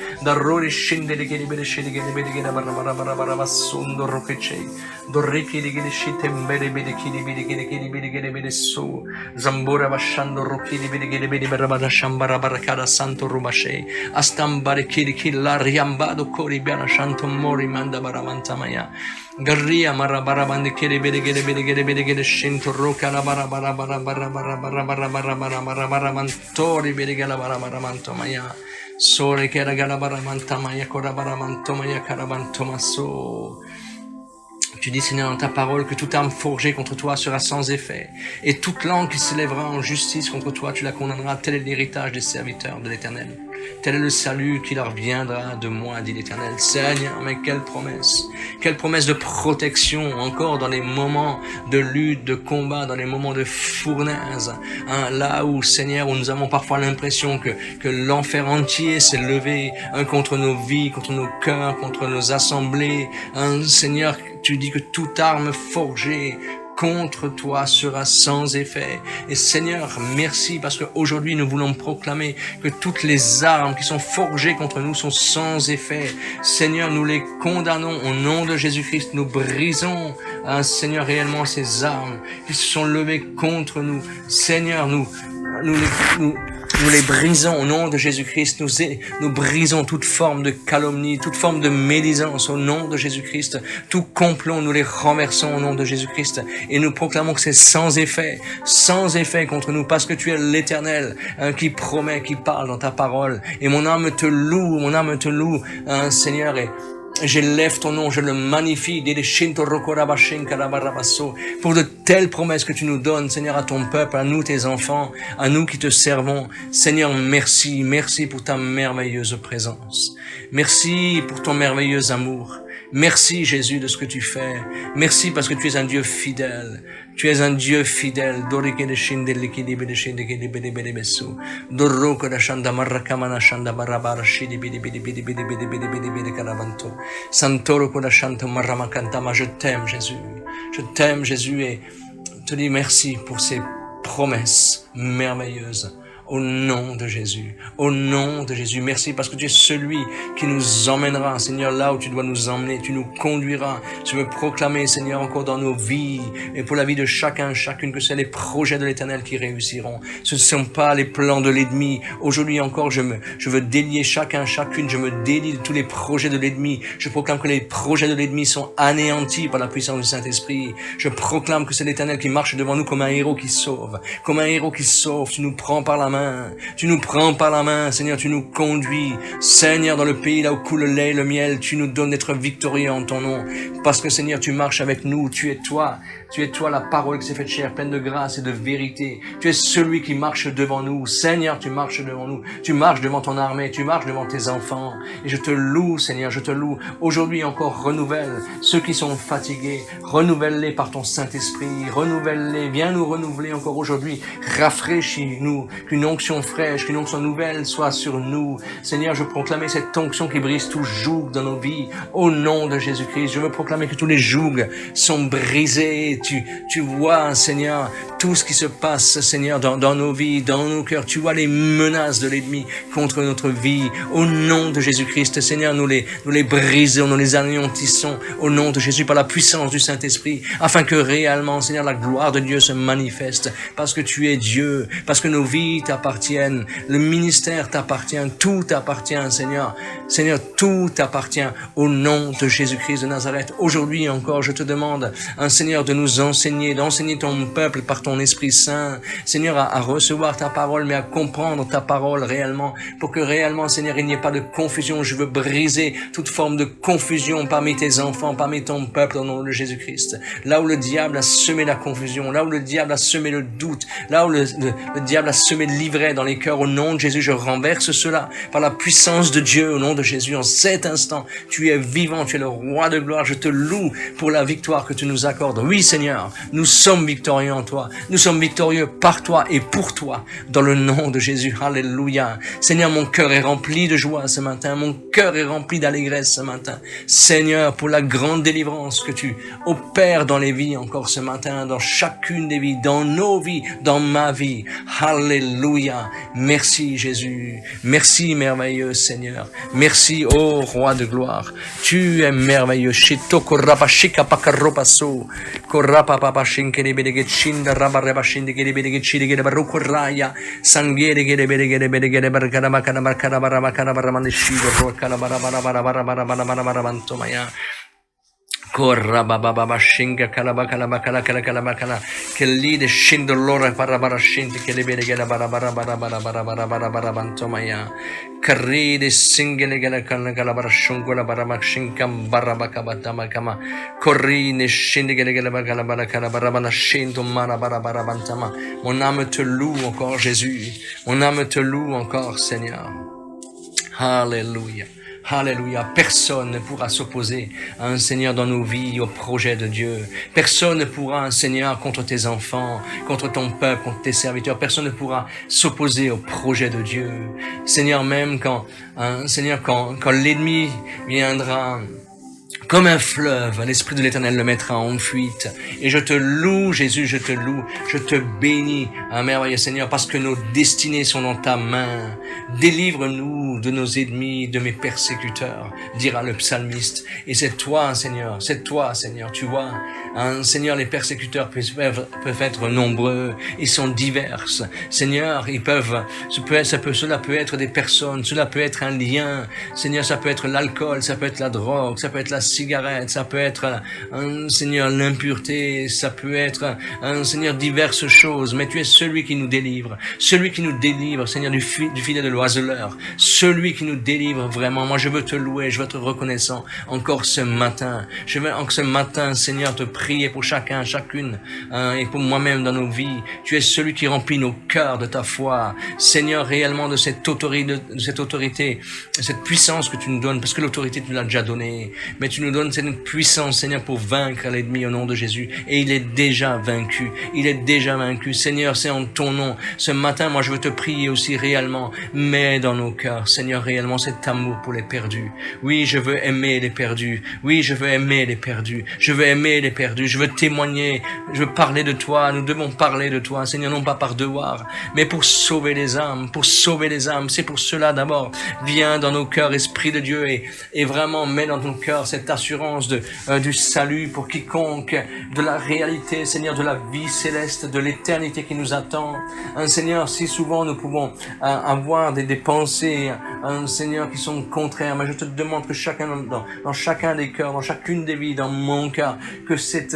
Zambora bashando rokili bidi bidi barabada shambara barakada santo rubashe astambare kili la riambado kori biana shanto mori manda baramanta maya garria marabara bandi kili bidi shinto roka la barabara mantori bidi gala baramanto maya sore che era gala baramanta maya kora baramanto maya karabanto maso. Tu dis, Seigneur, dans ta parole, que toute arme forgée contre toi sera sans effet. Et toute langue qui s'élèvera en justice contre toi, tu la condamneras. Tel est l'héritage des serviteurs de l'Éternel. Tel est le salut qui leur viendra de moi, dit l'Éternel. Seigneur, mais quelle promesse de protection, encore dans les moments de lutte, de combat, dans les moments de fournaise. Hein, là où, Seigneur, où nous avons parfois l'impression que l'enfer entier s'est levé contre nos vies, contre nos cœurs, contre nos assemblées. Hein, Seigneur, tu dis que toute arme forgée contre toi sera sans effet. Et Seigneur, merci parce qu'aujourd'hui nous voulons proclamer que toutes les armes qui sont forgées contre nous sont sans effet. Seigneur, nous les condamnons au nom de Jésus-Christ. Nous brisons, Seigneur, réellement ces armes qui se sont levées contre nous. Seigneur, nous les brisons au nom de Jésus-Christ. Nous brisons toute forme de calomnie, toute forme de médisance au nom de Jésus-Christ. Tout complot, nous les renversons au nom de Jésus-Christ. Et nous proclamons que c'est sans effet contre nous, parce que tu es l'Éternel qui promet, qui parle dans ta parole. Et mon âme te loue, Seigneur, et j'élève ton nom, je le magnifie, pour de telles promesses que tu nous donnes, Seigneur, à ton peuple, à nous, tes enfants, à nous qui te servons. Seigneur, merci pour ta merveilleuse présence. Merci pour ton merveilleux amour. Merci, Jésus, de ce que tu fais. Merci parce que tu es un Dieu fidèle. Tu es un Dieu fidèle. Je t'aime, Jésus. Je t'aime, Jésus, et te dis merci pour ces promesses merveilleuses. au nom de Jésus, au nom de Jésus. Merci parce que tu es celui qui nous emmènera, Seigneur, là où tu dois nous emmener, tu nous conduiras. Je veux proclamer, Seigneur, encore dans nos vies et pour la vie de chacun, chacune, que c'est les projets de l'Éternel qui réussiront. Ce ne sont pas les plans de l'ennemi. Aujourd'hui encore, je veux délier chacun, chacune, je me délie de tous les projets de l'ennemi. Je proclame que les projets de l'ennemi sont anéantis par la puissance du Saint-Esprit. Je proclame que c'est l'Éternel qui marche devant nous comme un héros qui sauve. Comme un héros qui sauve, tu nous prends par la main. Tu nous prends par la main, Seigneur, tu nous conduis. Seigneur, dans le pays là où coule le lait et le miel, tu nous donnes d'être victorieux en ton nom. Parce que Seigneur, tu marches avec nous, tu es toi la parole qui s'est faite chair, pleine de grâce et de vérité. Tu es celui qui marche devant nous. Seigneur, tu marches devant nous. Tu marches devant ton armée, tu marches devant tes enfants. Et je te loue, Seigneur, je te loue. Aujourd'hui encore, renouvelle ceux qui sont fatigués. Renouvelle-les par ton Saint-Esprit. Renouvelle-les. Viens nous renouveler encore aujourd'hui. Rafraîchis-nous. Qu'une onction fraîche, qu'une onction nouvelle soit sur nous. Seigneur, je proclame cette onction qui brise tout joug dans nos vies. Au nom de Jésus-Christ, je veux proclamer que tous les jougs sont brisés. Tu vois, Seigneur, tout ce qui se passe, Seigneur, dans nos vies, dans nos cœurs. Tu vois les menaces de l'ennemi contre notre vie. Au nom de Jésus-Christ, Seigneur, nous les brisons, nous les anéantissons. Au nom de Jésus, par la puissance du Saint-Esprit, afin que réellement, Seigneur, la gloire de Dieu se manifeste. Parce que tu es Dieu, parce que nos vies t'appartiennent, le ministère t'appartient, tout t'appartient, Seigneur. Seigneur, tout t'appartient au nom de Jésus-Christ de Nazareth. Aujourd'hui encore, je te demande, Seigneur, de nous enseigner, d'enseigner ton peuple par ton Esprit Saint. Seigneur, à recevoir ta parole, mais à comprendre ta parole réellement, pour que réellement, Seigneur, il n'y ait pas de confusion. Je veux briser toute forme de confusion parmi tes enfants, parmi ton peuple, au nom de Jésus-Christ. Là où le diable a semé la confusion, là où le diable a semé le doute, là où le diable a semé l'ivraie dans les cœurs, au nom de Jésus, je renverse cela par la puissance de Dieu, au nom de Jésus. En cet instant, tu es vivant, tu es le roi de gloire. Je te loue pour la victoire que tu nous accordes. Oui, Seigneur, nous sommes victorieux en toi. Nous sommes victorieux par toi et pour toi, dans le nom de Jésus. Alléluia. Seigneur, mon cœur est rempli de joie ce matin. Mon cœur est rempli d'allégresse ce matin. Seigneur, pour la grande délivrance que tu opères dans les vies encore ce matin, dans chacune des vies, dans nos vies, dans ma vie. Alléluia. Merci, Jésus. Merci, merveilleux Seigneur. Merci, ô roi de gloire. Tu es merveilleux. Shitoko rapashika pakaropaso. Korapa papa shinkere bedege chinda rabareba shindege bedege chidege baruko raya. Sangiere gere bedege bedege barkana makana barkana baramana baramane shido rokana barabara barabara barabara barabara bantomaya. Corra baba shinga kalaba kalaba kala kala kalaba kala kelli de shindo lora para bara shinti kele bere gela bara bara bara bara bara bara bara bara bantomaya karri de singele gela kala kala bara shungola bara makshinkam bara bakabata makama corri ne shinde gela gela bara bara kala bara bara shinto mara bara bara bantama. Mon âme te loue encore, Jésus. Mon âme te loue encore, Seigneur. Alléluia. Alléluia. Personne ne pourra s'opposer à un Seigneur dans nos vies, au projet de Dieu. Personne ne pourra, un Seigneur, contre tes enfants, contre ton peuple, contre tes serviteurs. Personne ne pourra s'opposer au projet de Dieu. Seigneur, même quand l'ennemi viendra comme un fleuve, l'Esprit de l'Éternel le mettra en fuite. Et je te loue, Jésus, je te loue, je te bénis, merveilleux Seigneur, parce que nos destinées sont dans ta main. Délivre-nous de nos ennemis, de mes persécuteurs, dira le psalmiste. Et c'est toi, Seigneur, tu vois. Seigneur, les persécuteurs peuvent être nombreux, ils sont divers. Seigneur, cela peut être des personnes, cela peut être un lien. Seigneur, ça peut être l'alcool, ça peut être la drogue, ça peut être la cigarette, ça peut être, Seigneur, l'impureté, ça peut être, Seigneur, diverses choses. Mais tu es celui qui nous délivre, Seigneur, du filet de l'oiseleur, celui qui nous délivre vraiment. Moi, je veux te louer, je veux être reconnaissant encore ce matin. Je veux encore ce matin, Seigneur, te prier pour chacun, chacune, et pour moi-même dans nos vies. Tu es celui qui remplit nos cœurs de ta foi. Seigneur, réellement de cette autorité, cette puissance que tu nous donnes, parce que l'autorité tu nous l'as déjà donnée, mais tu nous nous donnes cette puissance, Seigneur, pour vaincre l'ennemi au nom de Jésus. Et il est déjà vaincu. Il est déjà vaincu. Seigneur, c'est en ton nom. Ce matin, moi, je veux te prier aussi réellement. Mets dans nos cœurs, Seigneur, réellement cet amour pour les perdus. Oui, je veux aimer les perdus. Oui, je veux aimer les perdus. Je veux aimer les perdus. Je veux témoigner. Je veux parler de toi. Nous devons parler de toi, Seigneur, non pas par devoir, mais pour sauver les âmes, pour sauver les âmes. C'est pour cela d'abord. Viens dans nos cœurs, Esprit de Dieu, et vraiment mets dans ton cœur cette assurance du salut pour quiconque, de la réalité, Seigneur, de la vie céleste, de l'éternité qui nous attend. Seigneur, si souvent nous pouvons avoir des pensées, Seigneur, qui sont contraires, mais je te demande que chacun dans chacun des cœurs, dans chacune des vies, dans mon cœur, que cette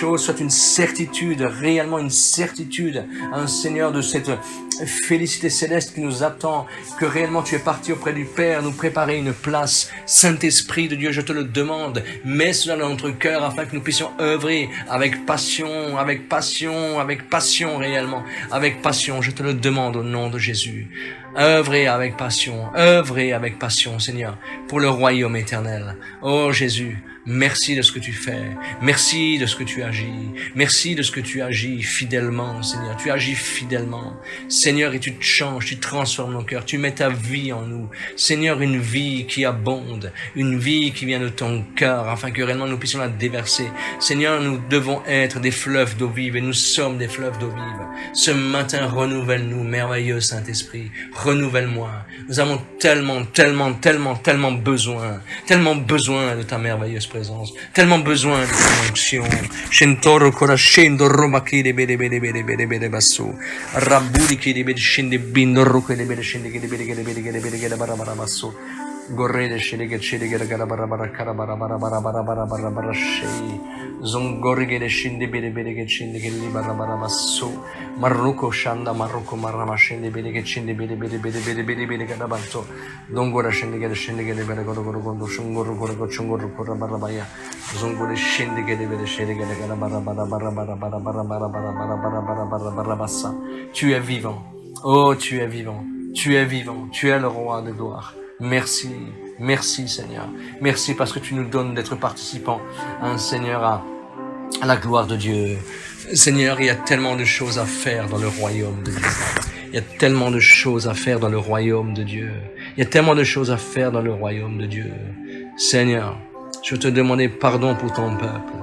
chose soit une certitude, réellement une certitude, Seigneur, de cette félicité céleste qui nous attend, que réellement tu es parti auprès du Père, nous préparer une place. Saint-Esprit de Dieu, je te le demande, mets cela dans notre cœur afin que nous puissions œuvrer avec passion réellement, avec passion, je te le demande au nom de Jésus. Œuvrez avec passion, Seigneur, pour le royaume éternel. Oh Jésus, merci de ce que tu fais, merci de ce que tu agis, merci de ce que tu agis fidèlement, Seigneur. Tu agis fidèlement, Seigneur, et tu te changes, tu transformes nos cœurs, tu mets ta vie en nous, Seigneur, une vie qui abonde, une vie qui vient de ton cœur, afin que réellement nous puissions la déverser. Seigneur, nous devons être des fleuves d'eau vive, et nous sommes des fleuves d'eau vive. Ce matin, renouvelle-nous, merveilleux Saint-Esprit, renouvelle-moi. Nous avons tellement besoin de ta merveilleuse présence, tellement besoin de ton onction. Shentoro korashendo robaki de bede basso. Rabudi ki de bede shinde bindoro ke de bede shinde ke de bede bara basso. Gorre de shinde gara bara shei. Zongorige de shinde bede ke shinde ke libara bara basso. Marruko shanda marruko marama shinde bede ke shinde bede gara banto. Dongora shinde bede gondo shungoro bara baya. Zongore shinde gara bara bassa. Tu es vivant. Oh, tu es vivant. Tu es vivant. Tu es le roi de gloire. Merci. Merci, Seigneur. Merci parce que tu nous donnes d'être participants, Seigneur, à la gloire de Dieu. Seigneur, il y a tellement de choses à faire dans le royaume de Dieu. Il y a tellement de choses à faire dans le royaume de Dieu. Il y a tellement de choses à faire dans le royaume de Dieu. Seigneur, je veux te demander pardon pour ton peuple.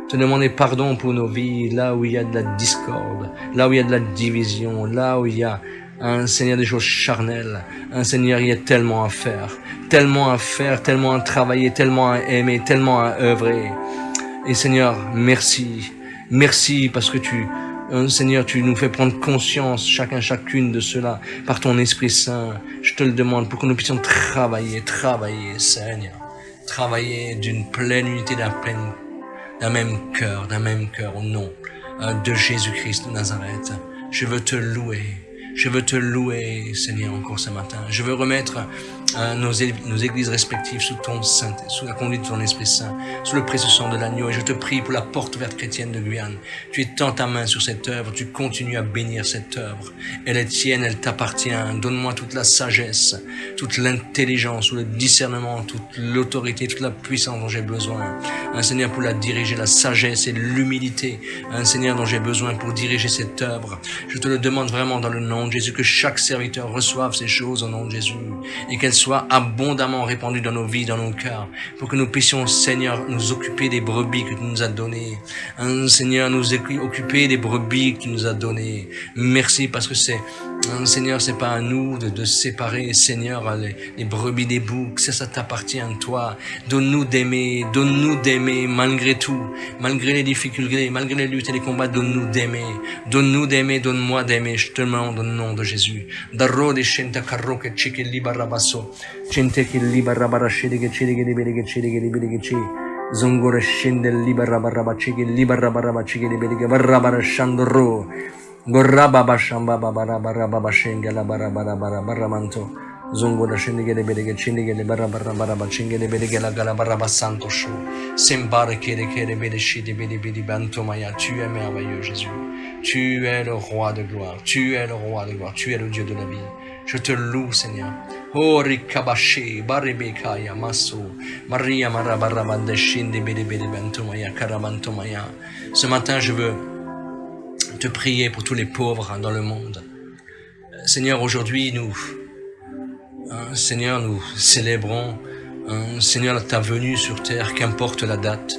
Te demander pardon pour nos vies, là où il y a de la discorde, là où il y a de la division, là où il y a Seigneur, des choses charnelles. Seigneur, il y a tellement à faire, tellement à travailler, tellement à aimer, tellement à œuvrer. Et Seigneur, merci. Merci parce que Seigneur, tu nous fais prendre conscience, chacune de cela, par ton Esprit Saint. Je te le demande pour que nous puissions travailler, Seigneur. Travailler d'une pleine unité, d'un même cœur, au nom de Jésus-Christ de Nazareth. Je veux te louer, Seigneur, encore ce matin. Je veux remettre nos églises respectives sous la conduite de ton Esprit Saint, sous le précieux sang de l'agneau. Et je te prie pour la porte ouverte chrétienne de Guyane. Tu étends ta main sur cette œuvre, tu continues à bénir cette œuvre. Elle est tienne, elle t'appartient. Donne-moi toute la sagesse, toute l'intelligence, le discernement, toute l'autorité, toute la puissance dont j'ai besoin. Seigneur, pour la diriger, la sagesse et l'humilité, Seigneur, dont j'ai besoin pour diriger cette œuvre. Je te le demande vraiment dans le nom de Jésus, que chaque serviteur reçoive ces choses au nom de Jésus et qu'elles soient abondamment répandues dans nos vies, dans nos cœurs, pour que nous puissions, Seigneur, nous occuper des brebis que tu nous as données. Seigneur, nous occuper des brebis que tu nous as données. Merci parce que Seigneur, c'est pas à nous de séparer, Seigneur, les brebis des boucs. Ça t'appartient à toi. Donne-nous d'aimer malgré tout, malgré les difficultés, malgré les luttes et les combats. Donne-nous d'aimer, donne-moi d'aimer. Je te demande au nom de Jésus. Darro de shenta carro che ci che libera basso, gente che libera barashede che ci che ci zongore scende libera barrabaci che libera barrabaci che libera barrabarashandro gorraba bashamba barabara shenge la baramanto zongore scende che le barabara chinge le bede la gala barabasanto show sembare che le bede shidi bedi banto maya. Tu es merveilleux, Jésus. Tu es le roi de gloire, tu es le Dieu de la vie. Je te loue, Seigneur. Oh, rikabashi, baribekaya, maso, Maria marabarabandeshinde bedebedebentomaya, karabantomaya. Ce matin, je veux te prier pour tous les pauvres dans le monde. Seigneur, aujourd'hui, Seigneur, nous célébrons, Seigneur, ta venue sur terre, qu'importe la date.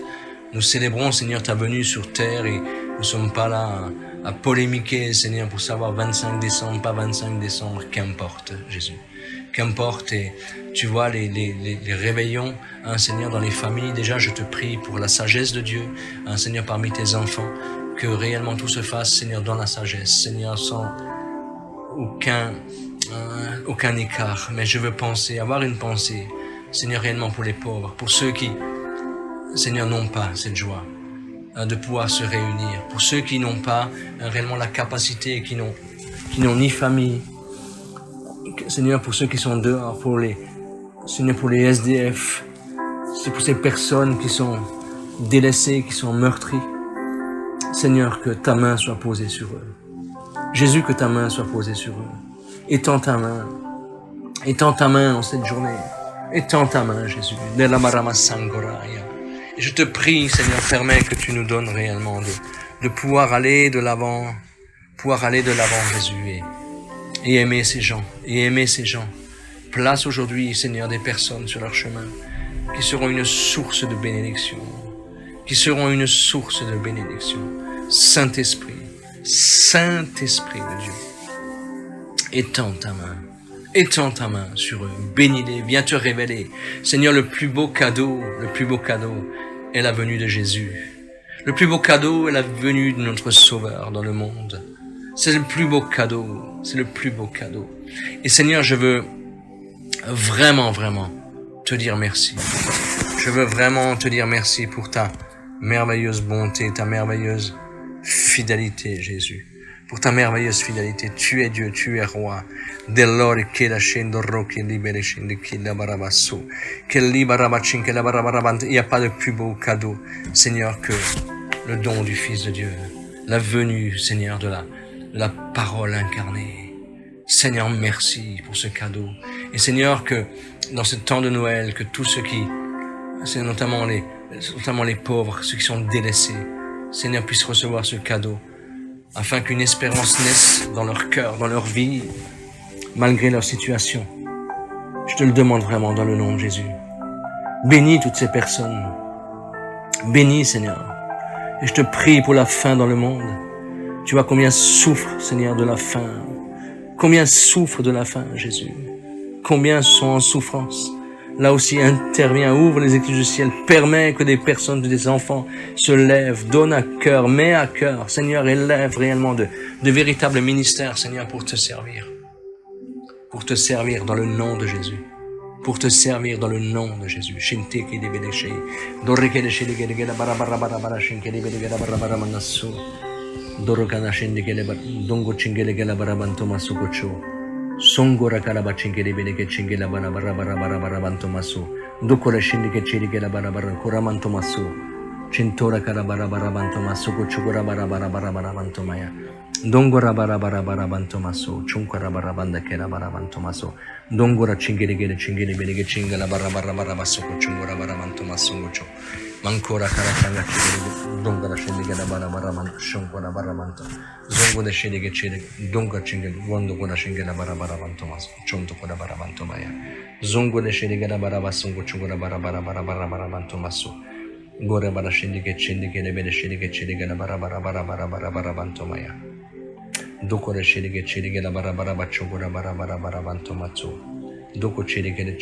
Nous célébrons, Seigneur, ta venue sur terre et nous ne sommes pas là à polémiquer, Seigneur, pour savoir 25 décembre, pas 25 décembre, qu'importe, Jésus. Qu'importe, et tu vois les réveillons, Seigneur, dans les familles. Déjà, je te prie pour la sagesse de Dieu, Seigneur, parmi tes enfants, que réellement tout se fasse, Seigneur, dans la sagesse, Seigneur, sans aucun écart. Mais je veux avoir une pensée, Seigneur, réellement pour les pauvres, pour ceux qui, Seigneur, n'ont pas cette joie de pouvoir se réunir, pour ceux qui n'ont pas réellement la capacité, qui n'ont ni famille, Seigneur, pour ceux qui sont dehors, Seigneur, pour les SDF, c'est pour ces personnes qui sont délaissées, qui sont meurtries. Seigneur, que ta main soit posée sur eux. Jésus, que ta main soit posée sur eux. Étends ta main en cette journée. Étends ta main, Jésus. Et je te prie, Seigneur, permets que tu nous donnes réellement de pouvoir aller de l'avant, Jésus, et aimer ces gens, Place aujourd'hui, Seigneur, des personnes sur leur chemin qui seront une source de bénédiction, Saint-Esprit de Dieu, étends ta main sur eux, bénis-les, viens te révéler. Seigneur, le plus beau cadeau est la venue de Jésus. Le plus beau cadeau est la venue de notre Sauveur dans le monde. C'est le plus beau cadeau. Et Seigneur, je veux vraiment te dire merci. Je veux vraiment te dire merci pour ta merveilleuse bonté, ta merveilleuse fidélité, Jésus. Pour ta merveilleuse fidélité, tu es Dieu, tu es roi. Il n'y a pas de plus beau cadeau, Seigneur, que le don du Fils de Dieu. La venue, Seigneur, de la parole incarnée. Seigneur, merci pour ce cadeau. Et Seigneur, que dans ce temps de Noël, que tous ceux qui, c'est notamment les pauvres, ceux qui sont délaissés, Seigneur, puissent recevoir ce cadeau, afin qu'une espérance naisse dans leur cœur, dans leur vie, malgré leur situation. Je te le demande vraiment dans le nom de Jésus. Bénis toutes ces personnes. Bénis, Seigneur. Et je te prie pour la faim dans le monde. Tu vois combien souffrent, Seigneur, de la faim. Combien souffrent de la faim, Jésus. Combien sont en souffrance. Là aussi, interviens, ouvre les écluses du ciel, permets que des personnes, des enfants se lèvent, donne à cœur, mets à cœur, Seigneur, élève réellement de véritables ministères, Seigneur, pour te servir dans le nom de Jésus, Songora karaba chingere bele ke chingela bara banto maso. Dokola shindi ke chiri la bara kuramanto maso. Cintora karabara banto maso ko chugora bara banto maya. Dongora bara banto maso. Chunkara bara banda kera bara banto maso. Dongora chingere bele ke chingela bara baso ko chungora bara banto maso gocho. Mancora karatanga chingere dongora shindi ke la bara banto shonkora bara banto. Zongo de shindi ke chiri donga chingel wondo kora shingela bara banto maso. Chonto kora bara banto maya. Zongo de shindi ke la bara baso ko chungora bara banto maso. Gore bara shindi ke le bele shindi ke chiri ke la bara banto maya. Doko le shiri ke la bara bachungora bara banto maso. Doko chiri ke le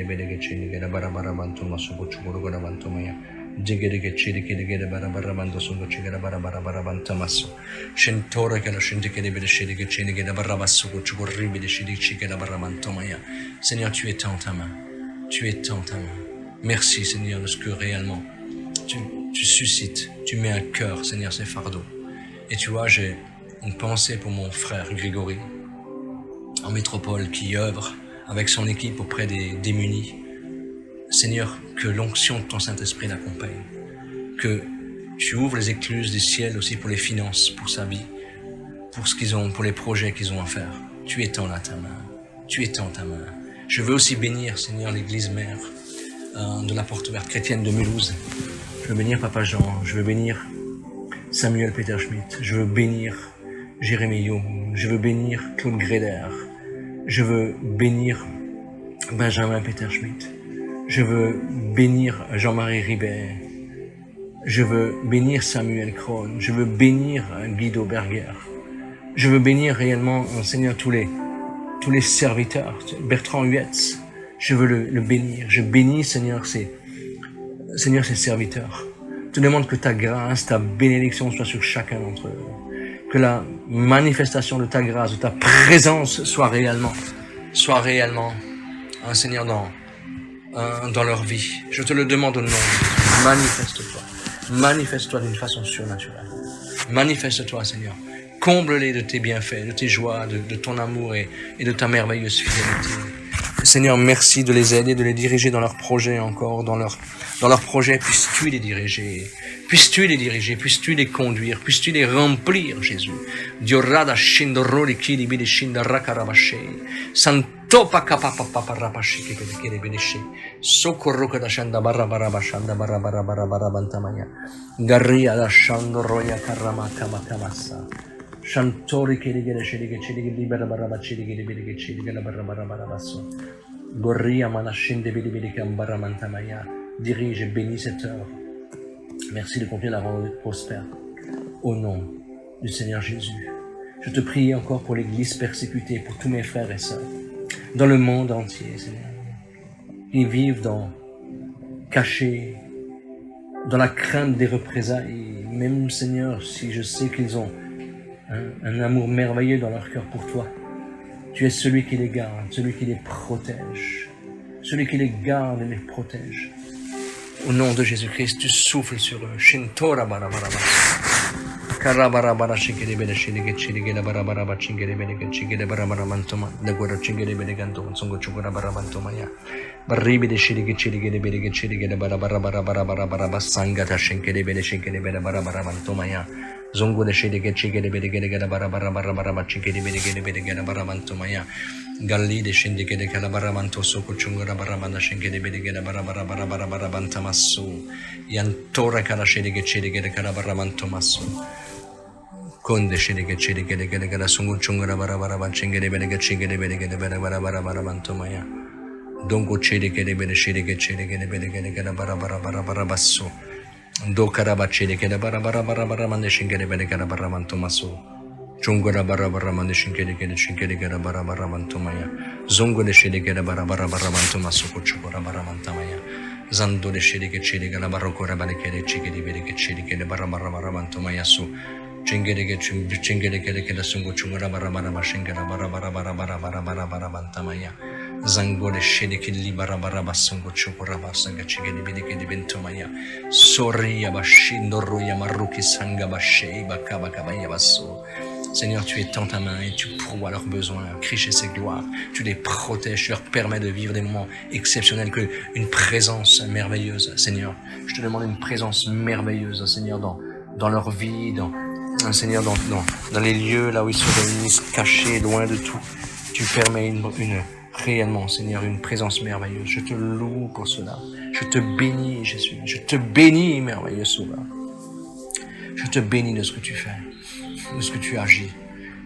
bele ke chiri ke la bara banto maso ko chungora banto maya. Jigere che ciri che le bara bando sungo cigara bara banta masso centore che la scende che deve scende che cene che la bara basso con ciò orribile ci che la bara manto maya. Seigneur, tu es tant ta main, merci Seigneur de ce que réellement tu suscites, tu mets à cœur Seigneur ces fardeaux. Et tu vois, j'ai une pensée pour mon frère Grégory en métropole qui œuvre avec son équipe auprès des démunis. Seigneur, que l'onction de ton Saint-Esprit l'accompagne, que tu ouvres les écluses du ciel aussi pour les finances, pour sa vie, pour ce qu'ils ont, pour les projets qu'ils ont à faire. Tu étends là ta main. Tu étends ta main. Je veux aussi bénir, Seigneur, l'église mère de la Porte Verte chrétienne de Mulhouse. Je veux bénir Papa Jean. Je veux bénir Samuel Peter Schmidt. Je veux bénir Jérémy Young. Je veux bénir Claude Gréder. Je veux bénir Benjamin Peter Schmidt. Je veux bénir Jean-Marie Ribet. Je veux bénir Samuel Krohn. Je veux bénir Guido Berger. Je veux bénir réellement, Seigneur, tous les serviteurs. Bertrand Huetz, je veux le bénir. Je bénis, Seigneur, ces serviteurs. Je te demande que ta grâce, ta bénédiction soit sur chacun d'entre eux. Que la manifestation de ta grâce, de ta présence soit réellement, Seigneur, dans leur vie. Je te le demande au nom de Jésus. Manifeste-toi. Manifeste-toi d'une façon surnaturelle. Manifeste-toi, Seigneur. Comble-les de tes bienfaits, de tes joies, de ton amour et de ta merveilleuse fidélité. Seigneur, merci de les aider, de les diriger dans leurs projets encore, dans leurs projets. Puisses-tu les diriger, puisses-tu les diriger, puisses-tu les conduire, puisses-tu les remplir, Jésus. Diorada shindoroli kili bide shindarakarabache. Santopa kapapapaparapashi kele bedeshe. Socorro da shanda barra barabashanda barra barra barra barra bantamaya. Garria da shandoroya karama kamakamasa. Shantori keligere shelige libera baraba chelige belige chelige la barra barra barabasso. Gorria manashinde bidi kambara mantamaya. Dirige et bénis cette heure. Merci de continuer à la rendre prospère. Au nom du Seigneur Jésus. Je te prie encore pour l'église persécutée, pour tous mes frères et sœurs, dans le monde entier, Seigneur. Ils vivent cachés, dans la crainte des représailles, même, Seigneur, si je sais qu'ils ont un amour merveilleux dans leur cœur pour toi. Tu es celui qui les garde, celui qui les protège, celui qui les garde et les protège. Au nom de Jésus-Christ, tu souffles sur eux. Shintora barabaraba. Karabarabara shingere bele shingere chingere barabaraba chingere bele chingere barabarabantoma. Dagora chingere bele ganto songo chugora barabantomaya. Barribi de shingere bele chingere barabarabara sangata shingere bele barabarabantomaya. Zongo de shingere bele barabarabaraba chingere bele barabantomaya. Galli de shingere de calabarabanto soko chungora barabanda shingere bele barabarabantamassu. Yantora kala shingere de calabarabantomassu. Konde shirike gala sungu chungara barabara chingere belega chingere belega barabara bantomaya. Dongo chirike belega gala barabara basso. Do karaba chirike barabara mande shingere belega barabantomaso. Chungara barabara mande shingere gala barabara bantomaya. Zongo de shirike barabara bantomaso kuchura barabantamaya. Zando de shirike la barokora balekere chigere belega chirike barabara bantomaya su. Chingere la sungo chungara barabara shingara barabara bantamaya. Zangole shedeke li barabara basungo chukura basanga chigere bideke di bentomaya. Soria bashindo roya maruki sanga bashe bakaba kabaya basso. Seigneur, tu étends ta main et tu pourvois leurs besoins, crie chez ses gloires. Tu les protèges, tu leur permets de vivre des moments exceptionnels, que une présence merveilleuse, Seigneur. Je te demande une présence merveilleuse, Seigneur, dans leur vie, Seigneur, dans les lieux là où ils se réunissent, cachés, loin de tout. Tu permets réellement, Seigneur, une présence merveilleuse. Je te loue pour cela. Je te bénis, Jésus. Je te bénis, merveilleux Sauveur. Je te bénis de ce que tu fais, de ce que tu agis.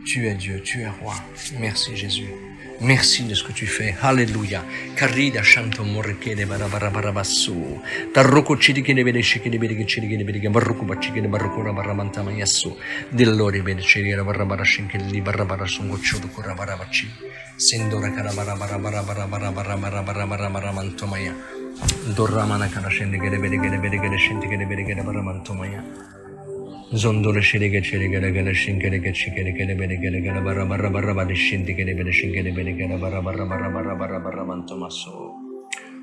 Tu es Dieu, tu es roi. Merci, Jésus. Merci de ce que tu fais. Alléluia. Carida shanto morke de barabarabasso. Tarroko chidike de bede shike bede chidike bede barruko bachike de barruko barabanta mayasso. Dellori bede chidike barabara shinke li barabara sungo chudo barabachi. Sendora kara barabara mantomaya. Dorramana kara shende gede bede shente gede baramantomaya. Zondole shirige gala shinkere chikere bele barabara de shintikere bele shinkere bele barabara mantomaso.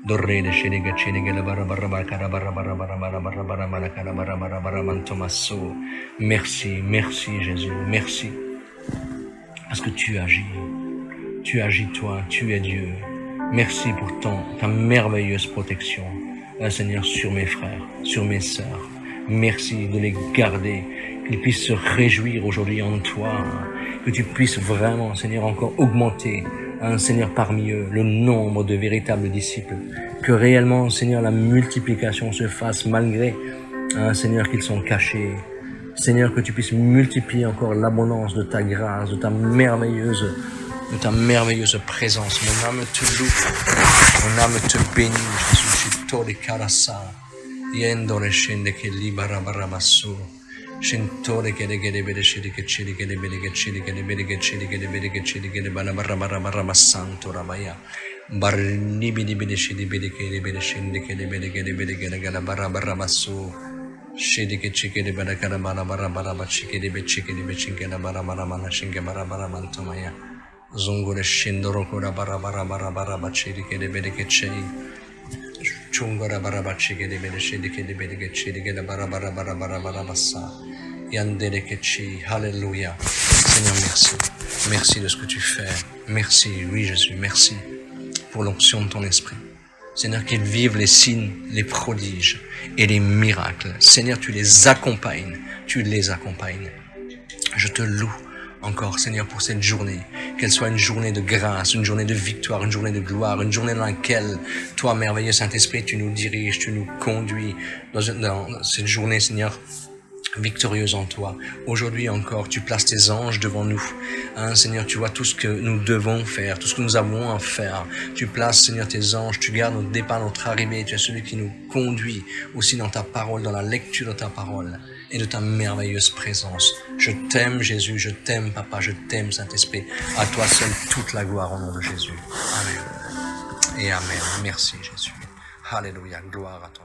Dorre de shirige barabara mantomaso. Merci Jésus, merci. Parce que tu agis toi, tu es Dieu. Merci pour ta merveilleuse protection, Seigneur, sur mes frères, sur mes sœurs. Merci de les garder, qu'ils puissent se réjouir aujourd'hui en toi, que tu puisses vraiment, Seigneur, encore augmenter Seigneur, parmi eux, le nombre de véritables disciples. Que réellement, Seigneur, la multiplication se fasse malgré, Seigneur, qu'ils sont cachés. Seigneur, que tu puisses multiplier encore l'abondance de ta grâce, de ta merveilleuse présence. Mon âme te loue, mon âme te bénit, Jésus. Shito de karasa, yendore shende ke libara barabasu, shintore ke de bede shede ke chede ke de bede ke chede ke de bede ke chede ke de bede ke chede ke de barabasanto rabaya, barni bidi bede shede bede ke de bede shende ke de bede ke de bede ke de barabasu. Shede ke chike de bede ke de barabaraba chike de bede chike de bede chike de barabarama chike barabaramantomaya. Zungure shindoro kura barabarabaraba chede ke de bede ke chede. Chungora barabachi ke de bede shede ke de bede ke chede ke de barabarabarabarabasa. Yandere ke chi. Alléluia. Seigneur, merci. Merci de ce que tu fais. Merci, oui Jésus, merci pour l'onction de ton esprit. Seigneur, qu'ils vivent les signes, les prodiges et les miracles. Seigneur, tu les accompagnes. Tu les accompagnes. Je te loue encore, Seigneur, pour cette journée. Qu'elle soit une journée de grâce, une journée de victoire, une journée de gloire, une journée dans laquelle, toi, merveilleux Saint-Esprit, tu nous diriges, tu nous conduis dans cette journée, Seigneur, victorieuse en toi. Aujourd'hui encore, tu places tes anges devant nous. Seigneur, tu vois tout ce que nous devons faire, tout ce que nous avons à faire. Tu places, Seigneur, tes anges, tu gardes notre départ, notre arrivée. Tu es celui qui nous conduit aussi dans ta parole, dans la lecture de ta parole et de ta merveilleuse présence. Je t'aime, Jésus, je t'aime, Papa, je t'aime, Saint-Esprit. À toi seul, toute la gloire au nom de Jésus. Amen. Et Amen. Merci, Jésus. Alléluia. Gloire à toi.